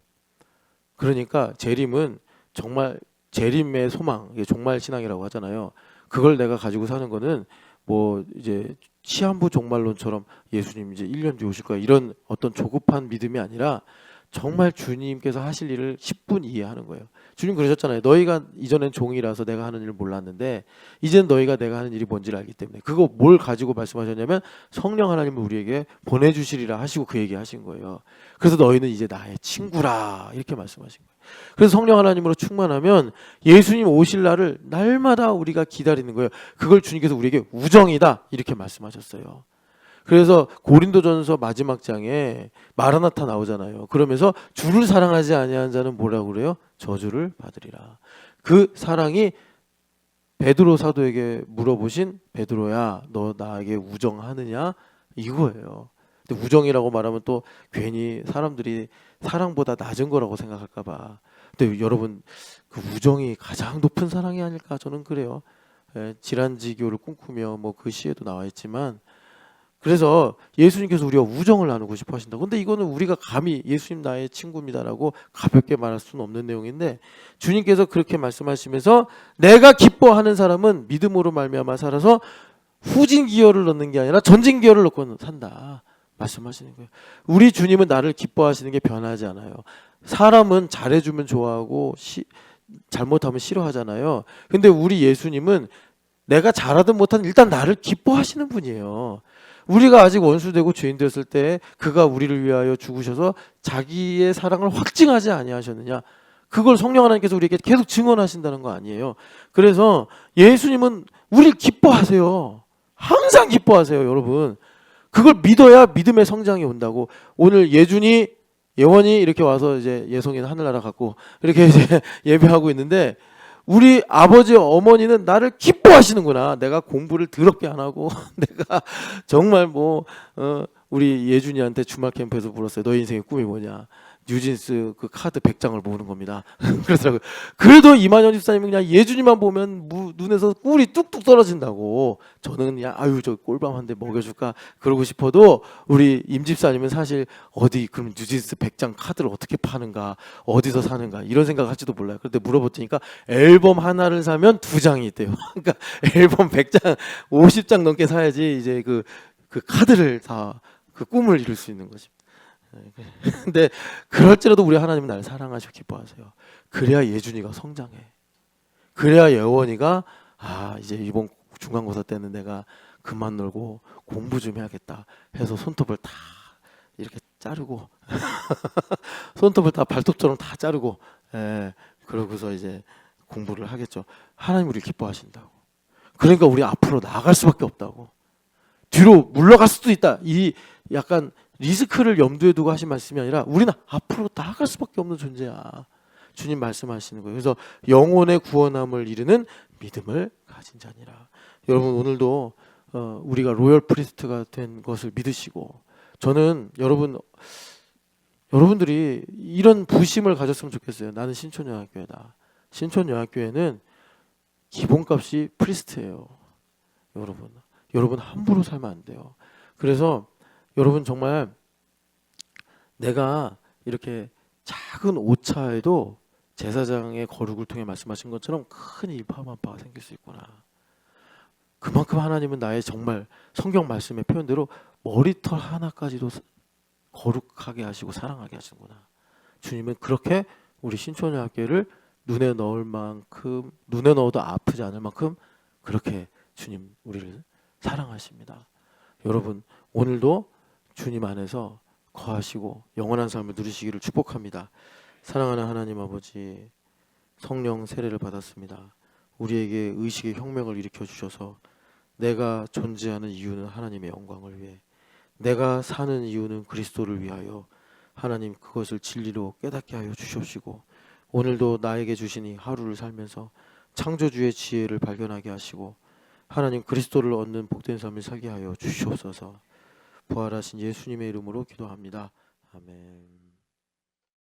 S1: 그러니까 재림은 정말 재림의 소망, 이게 종말 신앙이라고 하잖아요. 그걸 내가 가지고 사는 거는 뭐 이제 시한부 종말론처럼 예수님 이제 1년 뒤에 오실 거야 이런 어떤 조급한 믿음이 아니라 정말 주님께서 하실 일을 10분 이해하는 거예요. 주님 그러셨잖아요. 너희가 이전엔 종이라서 내가 하는 일을 몰랐는데 이젠 너희가 내가 하는 일이 뭔지를 알기 때문에 그거 뭘 가지고 말씀하셨냐면 성령 하나님을 우리에게 보내주시리라 하시고 그 얘기 하신 거예요. 그래서 너희는 이제 나의 친구라 이렇게 말씀하신 거예요. 그래서 성령 하나님으로 충만하면 예수님 오실 날을 날마다 우리가 기다리는 거예요. 그걸 주님께서 우리에게 우정이다 이렇게 말씀하셨어요. 그래서 고린도전서 마지막 장에 마라나타 나오잖아요. 그러면서 주를 사랑하지 아니한 자는 뭐라고 그래요? 저주를 받으리라. 그 사랑이 베드로 사도에게 물어보신 베드로야 너 나에게 우정하느냐 이거예요. 근데 우정이라고 말하면 또 괜히 사람들이 사랑보다 낮은 거라고 생각할까 봐. 근데 여러분 그 우정이 가장 높은 사랑이 아닐까 저는 그래요. 질환지교를 꿈꾸며 뭐 그 시에도 나와 있지만 그래서 예수님께서 우리와 우정을 나누고 싶어 하신다고. 근데 이거는 우리가 감히 예수님 나의 친구입니다라고 가볍게 말할 수는 없는 내용인데 주님께서 그렇게 말씀하시면서 내가 기뻐하는 사람은 믿음으로 말미암아 살아서 후진 기여를 넣는 게 아니라 전진 기여를 넣고 산다 말씀하시는 거예요. 우리 주님은 나를 기뻐하시는 게 변하지 않아요. 사람은 잘해주면 좋아하고 잘못하면 싫어하잖아요. 근데 우리 예수님은 내가 잘하든 못하든 일단 나를 기뻐하시는 분이에요. 우리가 아직 원수되고 죄인 되었을 때 그가 우리를 위하여 죽으셔서 자기의 사랑을 확증하지 아니하셨느냐. 그걸 성령 하나님께서 우리에게 계속 증언하신다는 거 아니에요. 그래서 예수님은 우리를 기뻐하세요. 항상 기뻐하세요, 여러분. 그걸 믿어야 믿음의 성장이 온다고. 오늘 예원이 이렇게 와서 이제 예성이는 하늘나라 갔고 이렇게 이제 예배하고 있는데 우리 아버지 어머니는 나를 기뻐하시는구나. 내가 공부를 더럽게 안 하고 내가 정말 우리 예준이한테 주말 캠프에서 물었어요. 너 인생의 꿈이 뭐냐? 뉴진스 그 카드 100장을 모으는 겁니다. 그러더라고요. 그래도 이만현 집사님은 그냥 예준이만 보면 눈에서 꿀이 뚝뚝 떨어진다고. 저는 그냥 저 꿀밤 한 대 먹여줄까 그러고 싶어도 우리 임 집사님은 사실 어디 그럼 뉴진스 100장 카드를 어떻게 파는가 어디서 사는가 이런 생각할지도 몰라요. 그런데 물어봤더니까 앨범 하나를 사면 2장이 있대요. 그러니까 앨범 100장 50장 넘게 사야지 이제 그 카드를 다 그 꿈을 이룰 수 있는 거지. 근데 그럴지라도 우리 하나님은 나를 사랑하시고 기뻐하세요. 그래야 예준이가 성장해. 그래야 예원이가 이제 이번 중간고사 때는 내가 그만 놀고 공부 좀 해야겠다 해서 손톱을 다 이렇게 자르고 손톱을 다 발톱처럼 다 자르고 그러고서 이제 공부를 하겠죠. 하나님 우리를 기뻐하신다고. 그러니까 우리 앞으로 나아갈 수밖에 없다고. 뒤로 물러갈 수도 있다. 이 약간 리스크를 염두에 두고 하신 말씀이 아니라 우리는 앞으로 나아갈 수밖에 없는 존재야. 주님 말씀하시는 거예요. 그래서 영혼의 구원함을 이루는 믿음을 가진 자니라. 여러분 오늘도 우리가 로열 프리스트가 된 것을 믿으시고, 저는 여러분들이 이런 부심을 가졌으면 좋겠어요. 나는 신촌영학교회다. 신촌영학교회는 기본값이 프리스트예요. 여러분 함부로 살면 안 돼요. 그래서 여러분 정말 내가 이렇게 작은 오차에도 제사장의 거룩을 통해 말씀하신 것처럼 큰 일파만파가 생길 수 있구나. 그만큼 하나님은 나의 정말 성경 말씀의 표현대로 머리털 하나까지도 거룩하게 하시고 사랑하게 하시는구나. 주님은 그렇게 우리 신촌영학교회를 눈에 넣을 만큼, 눈에 넣어도 아프지 않을 만큼 그렇게 주님 우리를 사랑하십니다. 여러분 오늘도 주님 안에서 거하시고 영원한 삶을 누리시기를 축복합니다. 사랑하는 하나님 아버지, 성령 세례를 받았습니다. 우리에게 의식의 혁명을 일으켜 주셔서 내가 존재하는 이유는 하나님의 영광을 위해, 내가 사는 이유는 그리스도를 위하여 하나님 그것을 진리로 깨닫게 하여 주시옵시고, 오늘도 나에게 주신 이 하루를 살면서 창조주의 지혜를 발견하게 하시고 하나님 그리스도를 얻는 복된 삶을 살게 하여 주시옵소서. 부활하신 예수님의 이름으로 기도합니다. 아멘.